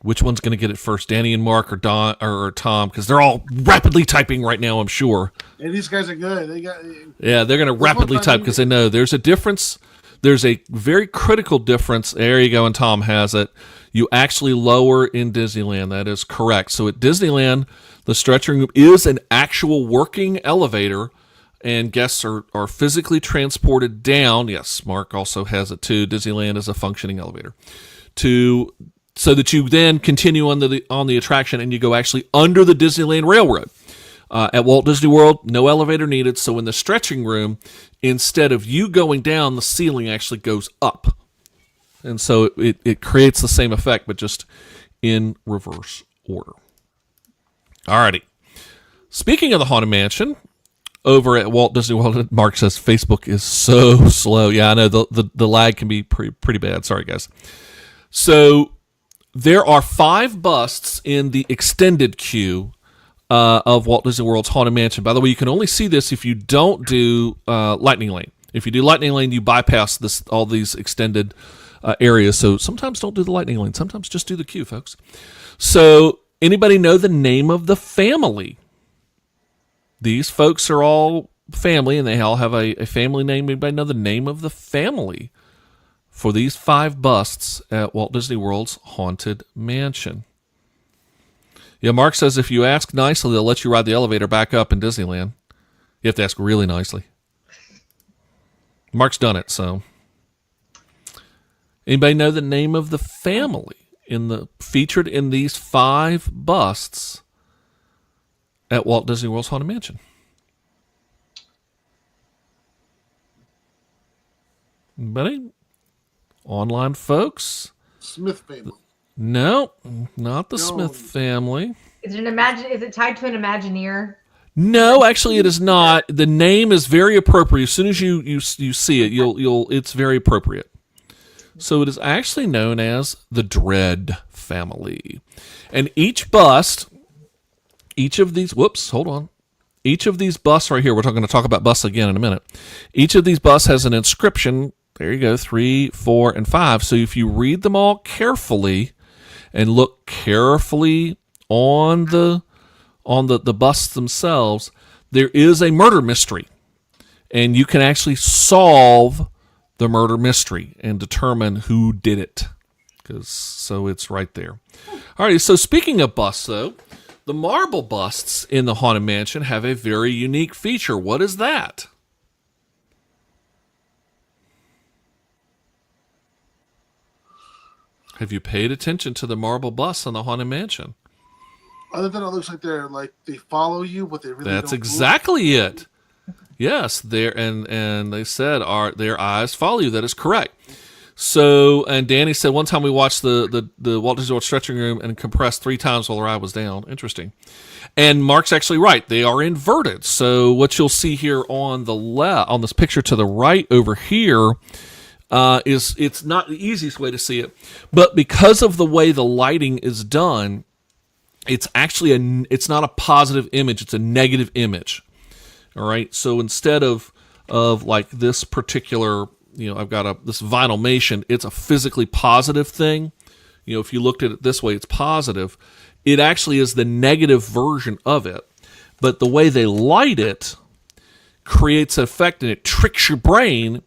Which one's going to get it first, Danny and Mark or Don or Tom? Because they're all rapidly typing right now, I'm sure. And these guys are good. Yeah, they're going to rapidly type because they know there's a difference. There's a very critical difference. There you go, and Tom has it. You actually lower in Disneyland. That is correct. So at Disneyland, the stretching room is an actual working elevator, and guests are physically transported down. Yes, Mark also has it too. Disneyland is a functioning elevator. So that you then continue on the attraction and you go actually under the Disneyland Railroad. At Walt Disney World, no elevator needed. So in the stretching room, instead of you going down, the ceiling actually goes up. And so it creates the same effect, but just in reverse order. Alrighty. Speaking of the Haunted Mansion, over at Walt Disney World, Mark says Facebook is so slow. Yeah, I know the lag can be pretty bad. Sorry, guys. So there are 5 busts in the extended queue of Walt Disney World's Haunted Mansion. By the way, you can only see this if you don't do Lightning Lane. If you do Lightning Lane, you bypass all these extended areas. So sometimes don't do the Lightning Lane. Sometimes just do the queue, folks. So anybody know the name of the family? These folks are all family, and they all have a family name. Anybody know the name of the family for these 5 busts at Walt Disney World's Haunted Mansion? Yeah, Mark says if you ask nicely, they'll let you ride the elevator back up in Disneyland. You have to ask really nicely. Mark's done it, so. Anybody know the name of the family featured in these 5 busts at Walt Disney World's Haunted Mansion? Anybody? Online folks? Smith family. No, not the Smith family. Is it tied to an Imagineer? No, actually, it is not. The name is very appropriate. As soon as you see it, it's very appropriate. So it is actually known as the Dread family, and each of these busts right here. We're going to talk about busts again in a minute. Each of these busts has an inscription. There you go, 3, 4, and 5. So if you read them all carefully and look carefully on the busts themselves, there is a murder mystery. And you can actually solve the murder mystery and determine who did it. So it's right there. All right, so speaking of busts, though, the marble busts in the Haunted Mansion have a very unique feature. What is that? Have you paid attention to the marble busts on the Haunted Mansion? Other than it looks like they follow you, but they really That's don't exactly it. Yes, and they said their eyes follow you. That is correct. So, and Danny said one time we watched the Walt Disney World stretching room and compressed 3 times while her eye was down. Interesting. And Mark's actually right. They are inverted. So what you'll see here on the left, on this picture to the right over here, it's not the easiest way to see it, but because of the way the lighting is done, it's actually it's not a positive image, it's a negative image. All right, so instead of like this particular, I've got this Vinylmation, it's a physically positive thing. If you looked at it this way, it's positive. It actually is the negative version of it, but the way they light it creates an effect, and it tricks your brain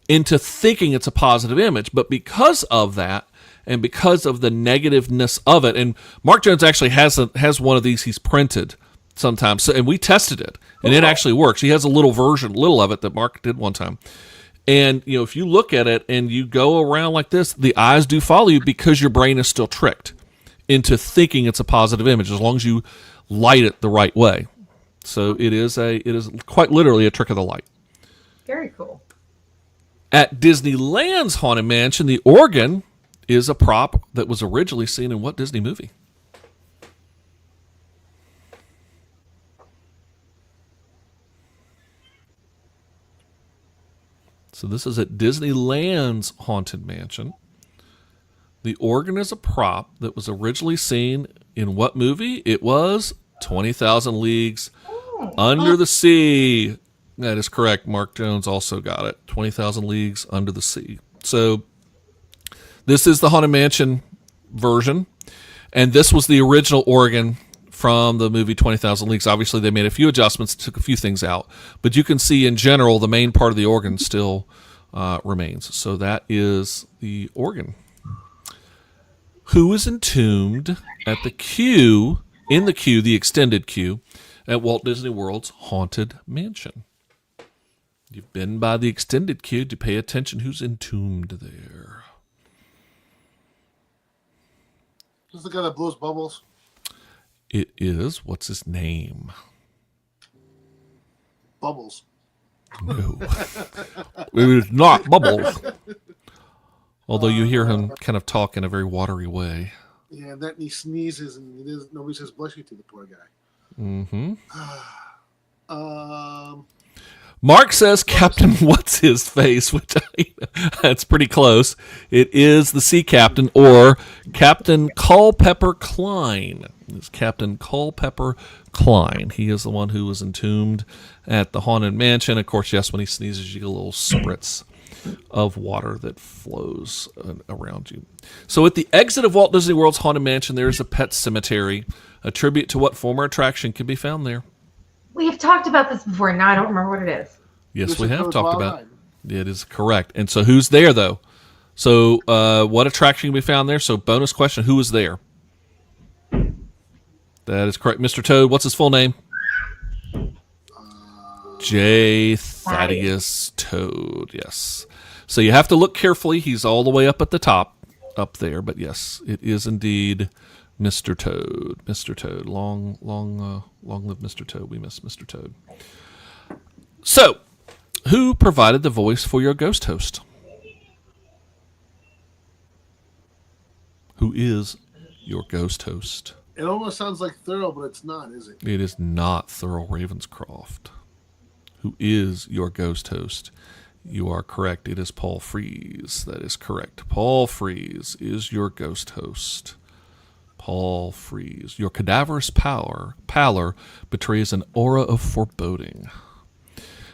into thinking it's a positive image. But because of that, and because of the negativeness of it, and Mark Jones actually has one of these he's printed sometimes, and we tested it, and it actually works. He has a little of it that Mark did one time. And, if you look at it and you go around like this, the eyes do follow you because your brain is still tricked into thinking it's a positive image as long as you light it the right way. So it is quite literally a trick of the light. Very cool. At Disneyland's Haunted Mansion, the organ is a prop that was originally seen in what Disney movie? So this is at Disneyland's Haunted Mansion. The organ is a prop that was originally seen in what movie? It was 20,000 Leagues Under the Sea. That is correct. Mark Jones also got it. 20,000 Leagues Under the Sea. So this is the Haunted Mansion version. And this was the original organ from the movie 20,000 Leagues. Obviously, they made a few adjustments, took a few things out. But you can see in general, the main part of the organ still remains. So that is the organ. Who is entombed at the queue, the extended queue, at Walt Disney World's Haunted Mansion? You've been by the extended queue to pay attention. Who's entombed there? Who's the guy that blows bubbles? It is, what's his name? Bubbles. No. It is not Bubbles. Although you hear him kind of talk in a very watery way. Yeah, that and he sneezes and nobody says bless you to the poor guy. Mm-hmm. Um, Mark says Captain What's His Face, which that's pretty close. It is the sea captain, or Captain Culpepper Klein. It's Captain Culpepper Klein. He is the one who was entombed at the Haunted Mansion. Of course, yes, when he sneezes, you get a little spritz of water that flows around you. So at the exit of Walt Disney World's Haunted Mansion, there is a pet cemetery. A tribute to what former attraction can be found there? We have talked about this before. Now I don't remember what it is. Yes, we have talked about it. It is correct. And so who's there, though? So what attraction can be found there? So bonus question, who is there? That is correct. Mr. Toad, what's his full name? J. Thaddeus Toad, yes. So you have to look carefully. He's all the way up at the top, up there. But yes, it is indeed Mr. Toad. Mr. Toad. Long live Mr. Toad. We miss Mr. Toad. So, who provided the voice for your ghost host? Who is your ghost host? it almost sounds like Thurl, but it's not, is it? It is not Thurl Ravenscroft. Who is your ghost host? You are correct. It is Paul Frees. That is correct. Paul Frees is your ghost host. Paul Frees. Your cadaverous pallor betrays an aura of foreboding.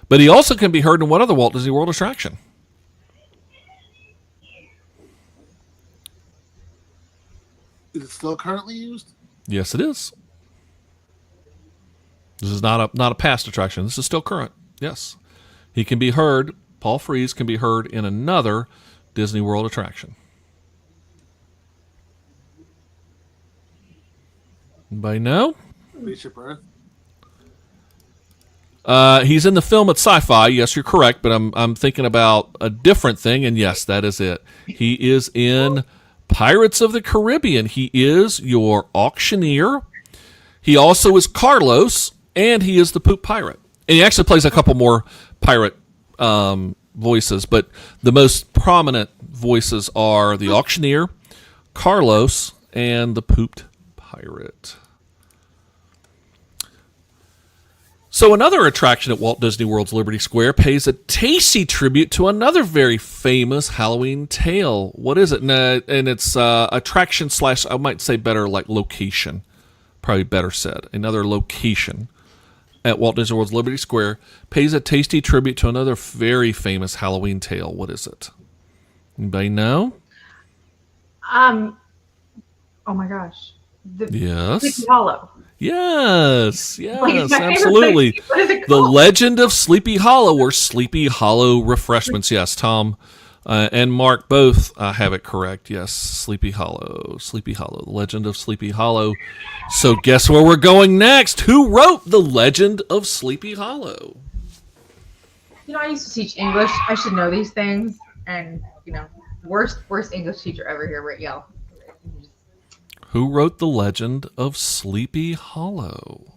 But he also can be heard in what other Walt Disney World attraction? Is it still currently used? Yes, it is. This is not a past attraction. This is still current. Yes. He can be heard, Paul Frees can be heard in another Disney World attraction. Anybody know? Bishop Earth. He's in the film at Sci-Fi. Yes, you're correct, but I'm thinking about a different thing, and yes, that is it. He is in Pirates of the Caribbean. He is your auctioneer. He also is Carlos, and he is the poop pirate. And he actually plays a couple more pirate voices, but the most prominent voices are the auctioneer, Carlos, and the pooped pirate. So another attraction at Walt Disney World's Liberty Square pays a tasty tribute to another very famous Halloween tale. What is it? And it's attraction slash, I might say better, like location. Probably better said. Another location at Walt Disney World's Liberty Square pays a tasty tribute to another very famous Halloween tale. What is it? Anybody know? Oh my gosh. Yes. Sleepy Hollow. Yes, Like, it's my favorite absolutely. place. What is it The called? Legend of Sleepy Hollow, or Sleepy Hollow Refreshments. Yes, Tom and Mark both have it correct. Yes, Sleepy Hollow. Sleepy Hollow. The Legend of Sleepy Hollow. So guess where we're going next? Who wrote The Legend of Sleepy Hollow? You know, I used to teach English. I should know these things. And, you know, worst English teacher ever here, right, Yale. Who wrote The Legend of Sleepy Hollow?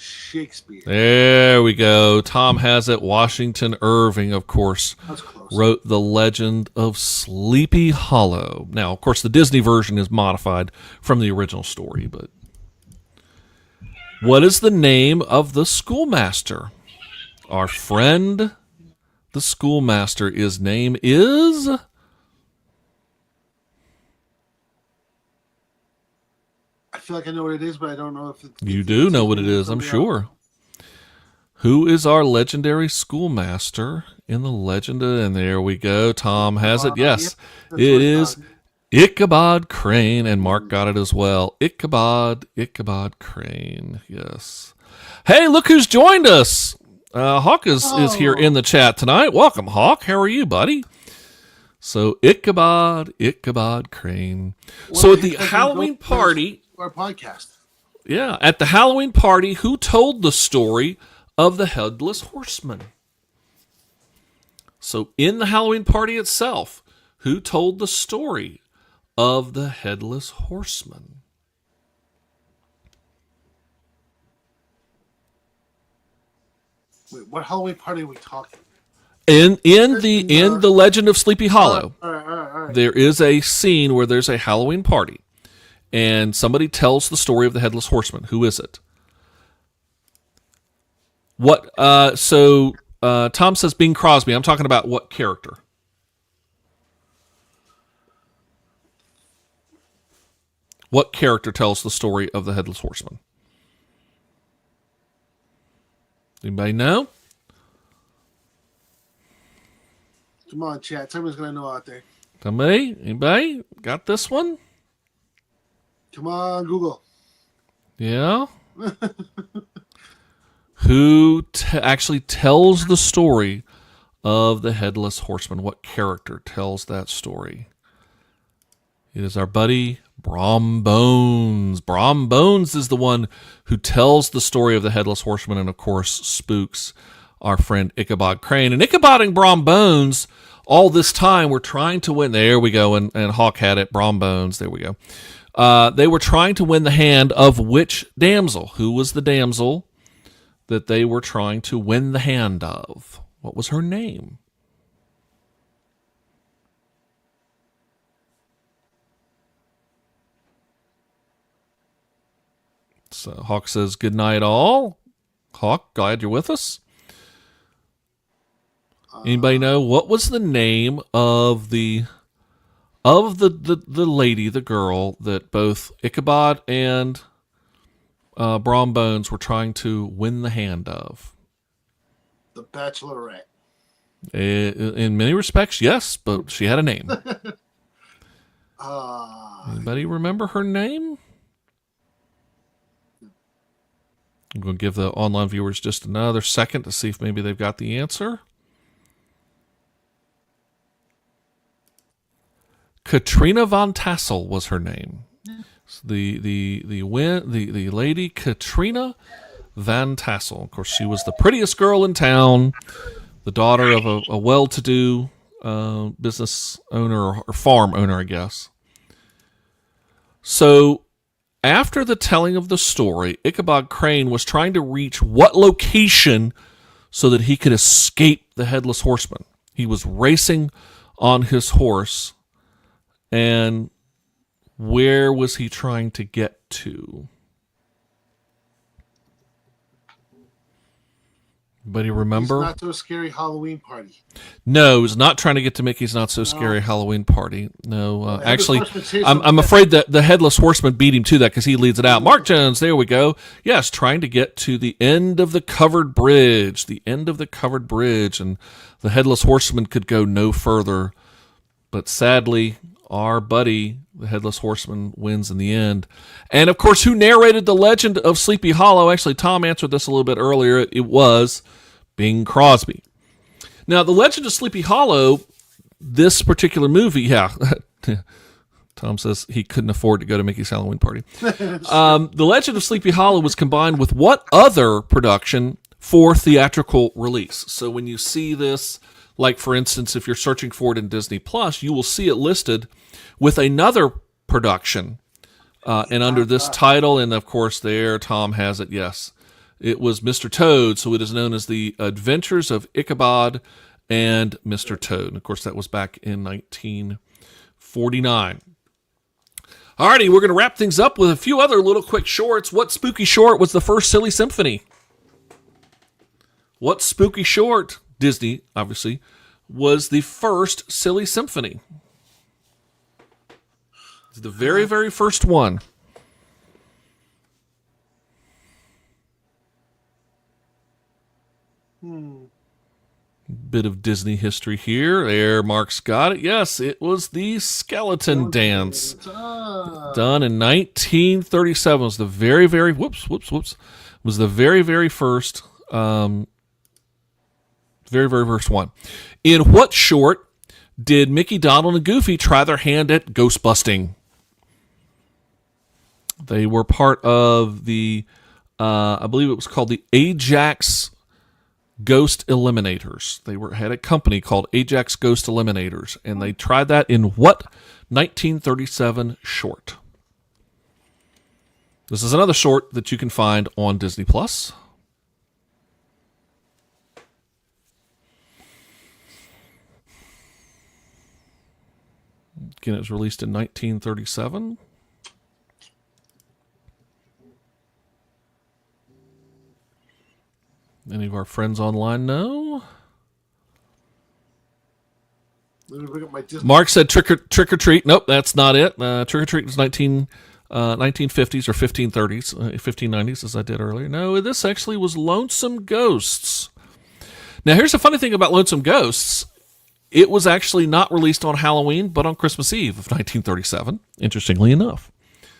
Shakespeare. There we go. Tom has it. Washington Irving, of course, That's close. wrote The Legend of Sleepy Hollow. Now, of course, the Disney version is modified from the original story, but what is the name of the schoolmaster? Our friend, the schoolmaster, his name is... I feel like I know what it is, but I don't know if it's... You do know what it is, I'm sure. Who is our legendary schoolmaster in the legend? And there we go. Tom has it. Yes, That's it what is Ichabod Crane, and Mark got it as well. Ichabod Crane. Yes. Hey, look who's joined us. Hawk is here in the chat tonight. Welcome, Hawk. How are you, buddy? So Ichabod Crane. So at the Halloween party, our podcast. yeah, at the Halloween party, who told the story of the Headless Horseman? So in the Halloween party itself, who told the story of the Headless Horseman? Wait, what Halloween party are we talking? In the Legend of Sleepy Hollow, All right. there is a scene where there's a Halloween party, and somebody tells the story of the Headless Horseman. Who is it? What? Tom says Bing Crosby. I'm talking about what character? What character tells the story of the Headless Horseman? Anybody know? Come on, chat. Someone's going to know out there. Somebody? Anybody got this one? Come on, Google. Yeah. Who actually tells the story of the Headless Horseman? What character tells that story? It is our buddy Brom Bones. Brom Bones is the one who tells the story of the Headless Horseman and, of course, spooks our friend Ichabod Crane. And Ichabod and Brom Bones, all this time, were trying to win. There we go. And Hawk had it. Brom Bones. There we go. They were trying to win the hand of which damsel? Who was the damsel that they were trying to win the hand of? What was her name? So Hawk says, good night all. Hawk, glad you're with us. Anybody know what was the name of the lady, the girl that both Ichabod and Brom Bones were trying to win the hand of? The Bachelorette. In many respects, yes, but she had a name. Anybody remember her name? I'm going to give the online viewers just another second to see if maybe they've got the answer. Katrina Von Tassel was her name. The lady Katrina Van Tassel. Of course, she was the prettiest girl in town, the daughter of a well-to-do business owner or farm owner, I guess. So, after the telling of the story, Ichabod Crane was trying to reach what location so that he could escape the Headless Horseman. He was racing on his horse, and where was he trying to get to? Anybody remember? It's Not So Scary Halloween Party. No, he was not trying to get to Mickey's Not So Scary Halloween Party. No, actually, Horseman I'm afraid that the Headless Horseman beat him to that because he leads it out. Mark Jones, there we go. Yes, trying to get to the end of the covered bridge. The end of the covered bridge, and the Headless Horseman could go no further. But sadly, our buddy, the Headless Horseman, wins in the end. And, of course, who narrated the legend of Sleepy Hollow? Actually, Tom answered this a little bit earlier. It was Bing Crosby. Now, the Legend of Sleepy Hollow, this particular movie, yeah. Tom says he couldn't afford to go to Mickey's Halloween Party. The Legend of Sleepy Hollow was combined with what other production for theatrical release? So when you see this, like, for instance, if you're searching for it in Disney Plus, you will see it listed with another production. And under this title, and of course there, Tom has it, yes. it was Mr. Toad, so it is known as The Adventures of Ichabod and Mr. Toad. And of course, that was back in 1949. Alrighty, we're going to wrap things up with a few other little quick shorts. What spooky short was the first Silly Symphony? What spooky short, Disney, obviously, was the first Silly Symphony? It's the very, very first one. Bit of Disney history here. There, Mark's got it. Yes, it was the Skeleton Dance. Done in 1937. It was the very, very, was the very, very first, very, very first one. In what short did Mickey, Donald, and Goofy try their hand at ghost busting? They were part of the, I believe it was called the Ajax Ghost Eliminators. They had a company called Ajax Ghost Eliminators, and they tried that in what 1937 short? This is another short that you can find on Disney Plus. Again, it was released in 1937. Any of our friends online know? Let me bring up my Disney. Mark said Trick or Treat. Nope, that's not it. Trick or Treat was 1950s or 1530s, 1590s, as I did earlier. No, this actually was Lonesome Ghosts. Now, here's the funny thing about Lonesome Ghosts. It was actually not released on Halloween, but on Christmas Eve of 1937, interestingly enough.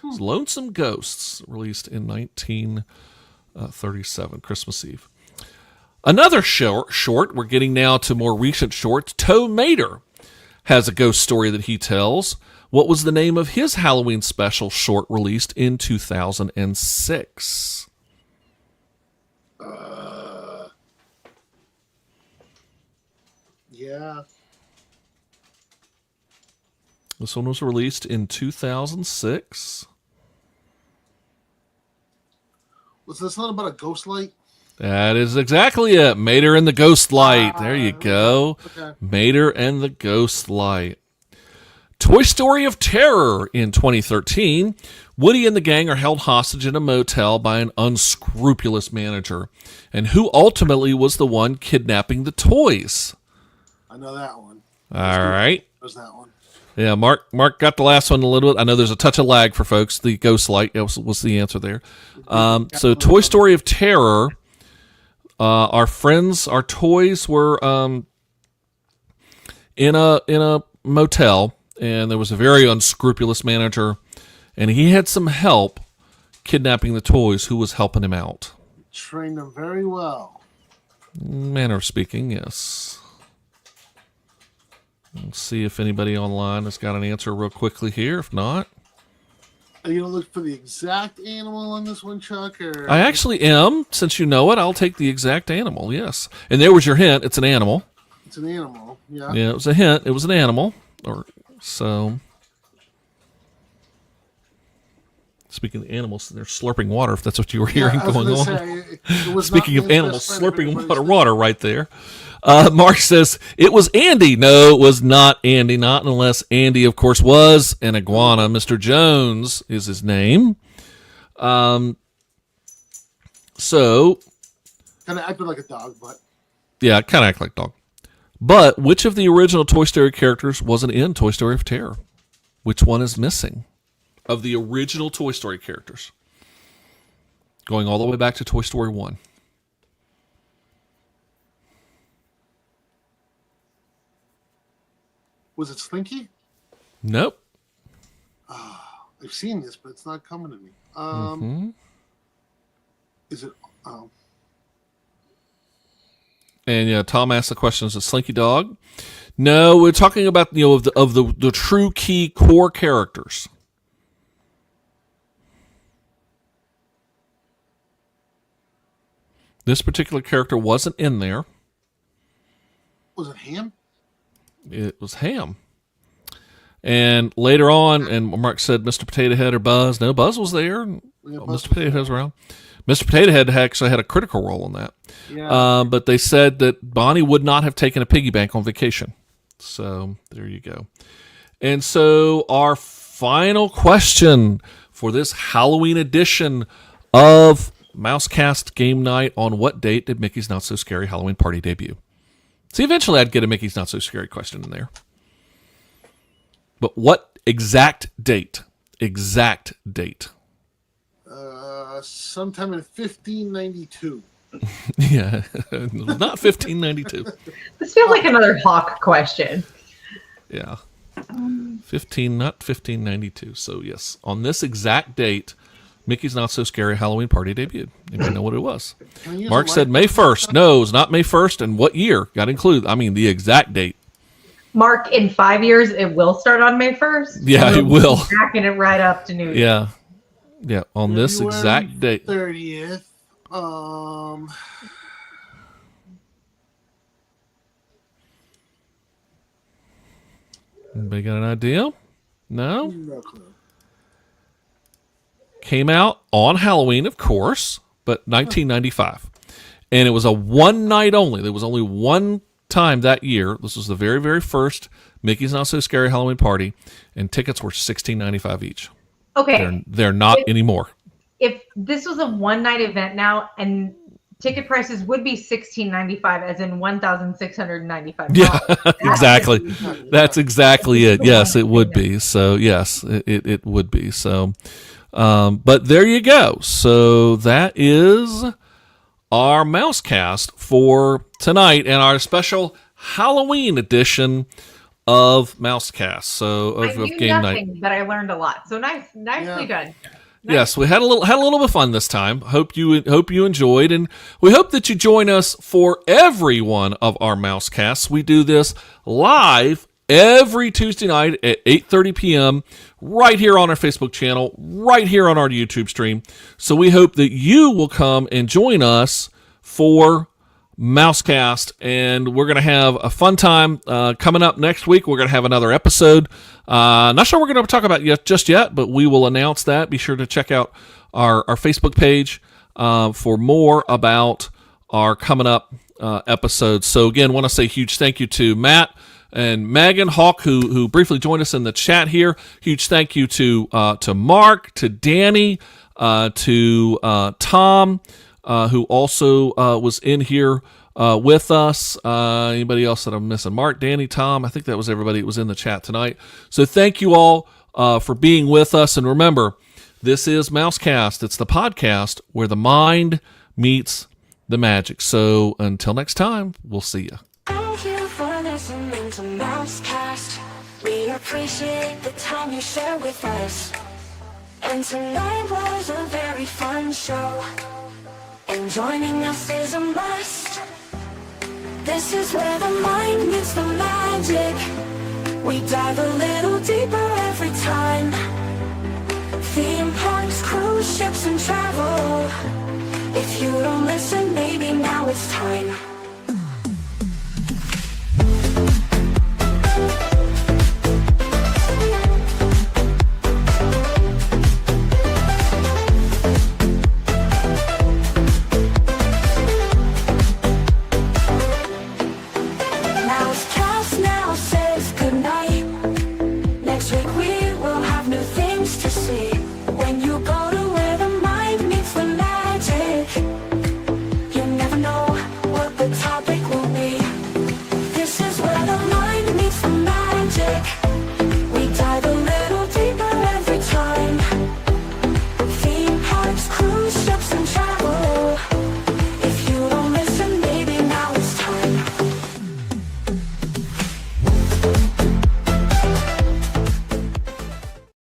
It was Lonesome Ghosts, released in 1937, Christmas Eve. Another short, we're getting now to more recent shorts. Tow Mater has a ghost story that he tells. What was the name of his Halloween special short released in 2006? Yeah. This one was released in 2006. Was this not about a ghost light? That is exactly it. Mater and the Ghost Light. There you go. Okay. Mater and the Ghost Light. Toy Story of Terror in 2013. Woody and the gang are held hostage in a motel by an unscrupulous manager. And who ultimately was the one kidnapping the toys? I know that one. All right. Was that one? Yeah, Mark got the last one a little bit. I know there's a touch of lag for folks. The Ghost Light was the answer there. So Toy Story of Terror. Our toys were in a motel, and there was a very unscrupulous manager, and he had some help kidnapping the toys. Who was helping him out? Trained them very well. Manner of speaking, yes. Let's see if anybody online has got an answer real quickly here. If not, Are you going to look for the exact animal on this one, Chuck? Or I actually am. Since you know it, I'll take the exact animal, yes. And there was your hint. It's an animal. It's an animal, yeah. Yeah, it was a hint. It was an animal. So, speaking of animals, they're slurping water, if that's what you were hearing going on. Speaking of animals, slurping water right there. Mark says, it was Andy. No, it was not Andy. Not unless Andy, of course, was an iguana. Mr. Jones is his name. So. Kind of acted like a dog, but. Yeah, kind of act like a dog. But which of the original Toy Story characters wasn't in Toy Story of Terror? Which one is missing of the original Toy Story characters? Going all the way back to Toy Story 1. Was it Slinky? Nope. I've seen this, but it's not coming to me. Is it? And yeah, Tom asked the question: is it Slinky Dog? No, we're talking about of the true key core characters. This particular character wasn't in there. Was it Ham? It was Ham. And later on, and Mark said Mr. Potato Head or Buzz. No, Buzz was there. Yeah, Mr. Potato Head was around. Mr. Potato Head actually had a critical role in that. Yeah. But they said that Bonnie would not have taken a piggy bank on vacation. So there you go. And so our final question for this Halloween edition of MouseKast Game Night: on what date did Mickey's Not So Scary Halloween Party debut? See, eventually I'd get a Mickey's Not So Scary question in there. But what exact date? Exact date. Sometime in 1592. Yeah, not 1592. This feels like another Hawk question. Yeah. 1592. So yes, on this exact date, Mickey's Not So Scary Halloween Party debuted. Anybody know what it was? Mark said May 1st. No, it's not May 1st. And what year? Got to include, the exact date. Mark, in 5 years, it will start on May 1st. Yeah, it will. Backing it right up to New Year's. Yeah. Yeah, on this exact date. 30th. Anybody got an idea? No? No clue. Came out on Halloween, of course, but 1995. And it was a one night only. There was only one time that year. This was the very, very first Mickey's Not So Scary Halloween Party, and tickets were $16.95 each. Okay. They're not anymore. If this was a one-night event now, and ticket prices would be $16.95, as in $1,695. Yeah, exactly. That's exactly it. Yes, it would be. So yes, it would be. So, but there you go. So that is our MouseKast for tonight and our special Halloween edition of MouseKast. So of game night. But I learned a lot. So nicely done. Yes, we had a little bit of fun this time. Hope you enjoyed, and we hope that you join us for every one of our MouseKasts. We do this live every Tuesday night at 8:30 p.m. right here on our Facebook channel, right here on our YouTube stream. So we hope that you will come and join us for MouseKast, and we're going to have a fun time coming up next week. We're going to have another episode. Not sure we're going to talk about it just yet, but we will announce that. Be sure to check out our Facebook page for more about our coming up episodes. So again, want to say huge thank you to Matt and Megan Hawk, who briefly joined us in the chat here. Huge thank you to Mark, to Danny, to Tom, who also was in here with us. Anybody else that I'm missing? Mark, Danny, Tom. I think that was everybody that was in the chat tonight. So thank you all for being with us. And remember, this is MouseKast. It's the podcast where the mind meets the magic. So until next time, we'll see you. Thank you for listening to MouseKast. We appreciate the time you share with us. And tonight was a very fun show. And joining us is a must. This is where the mind meets the magic. We dive a little deeper every time. Theme parks, cruise ships, and travel. If you don't listen, maybe now it's time.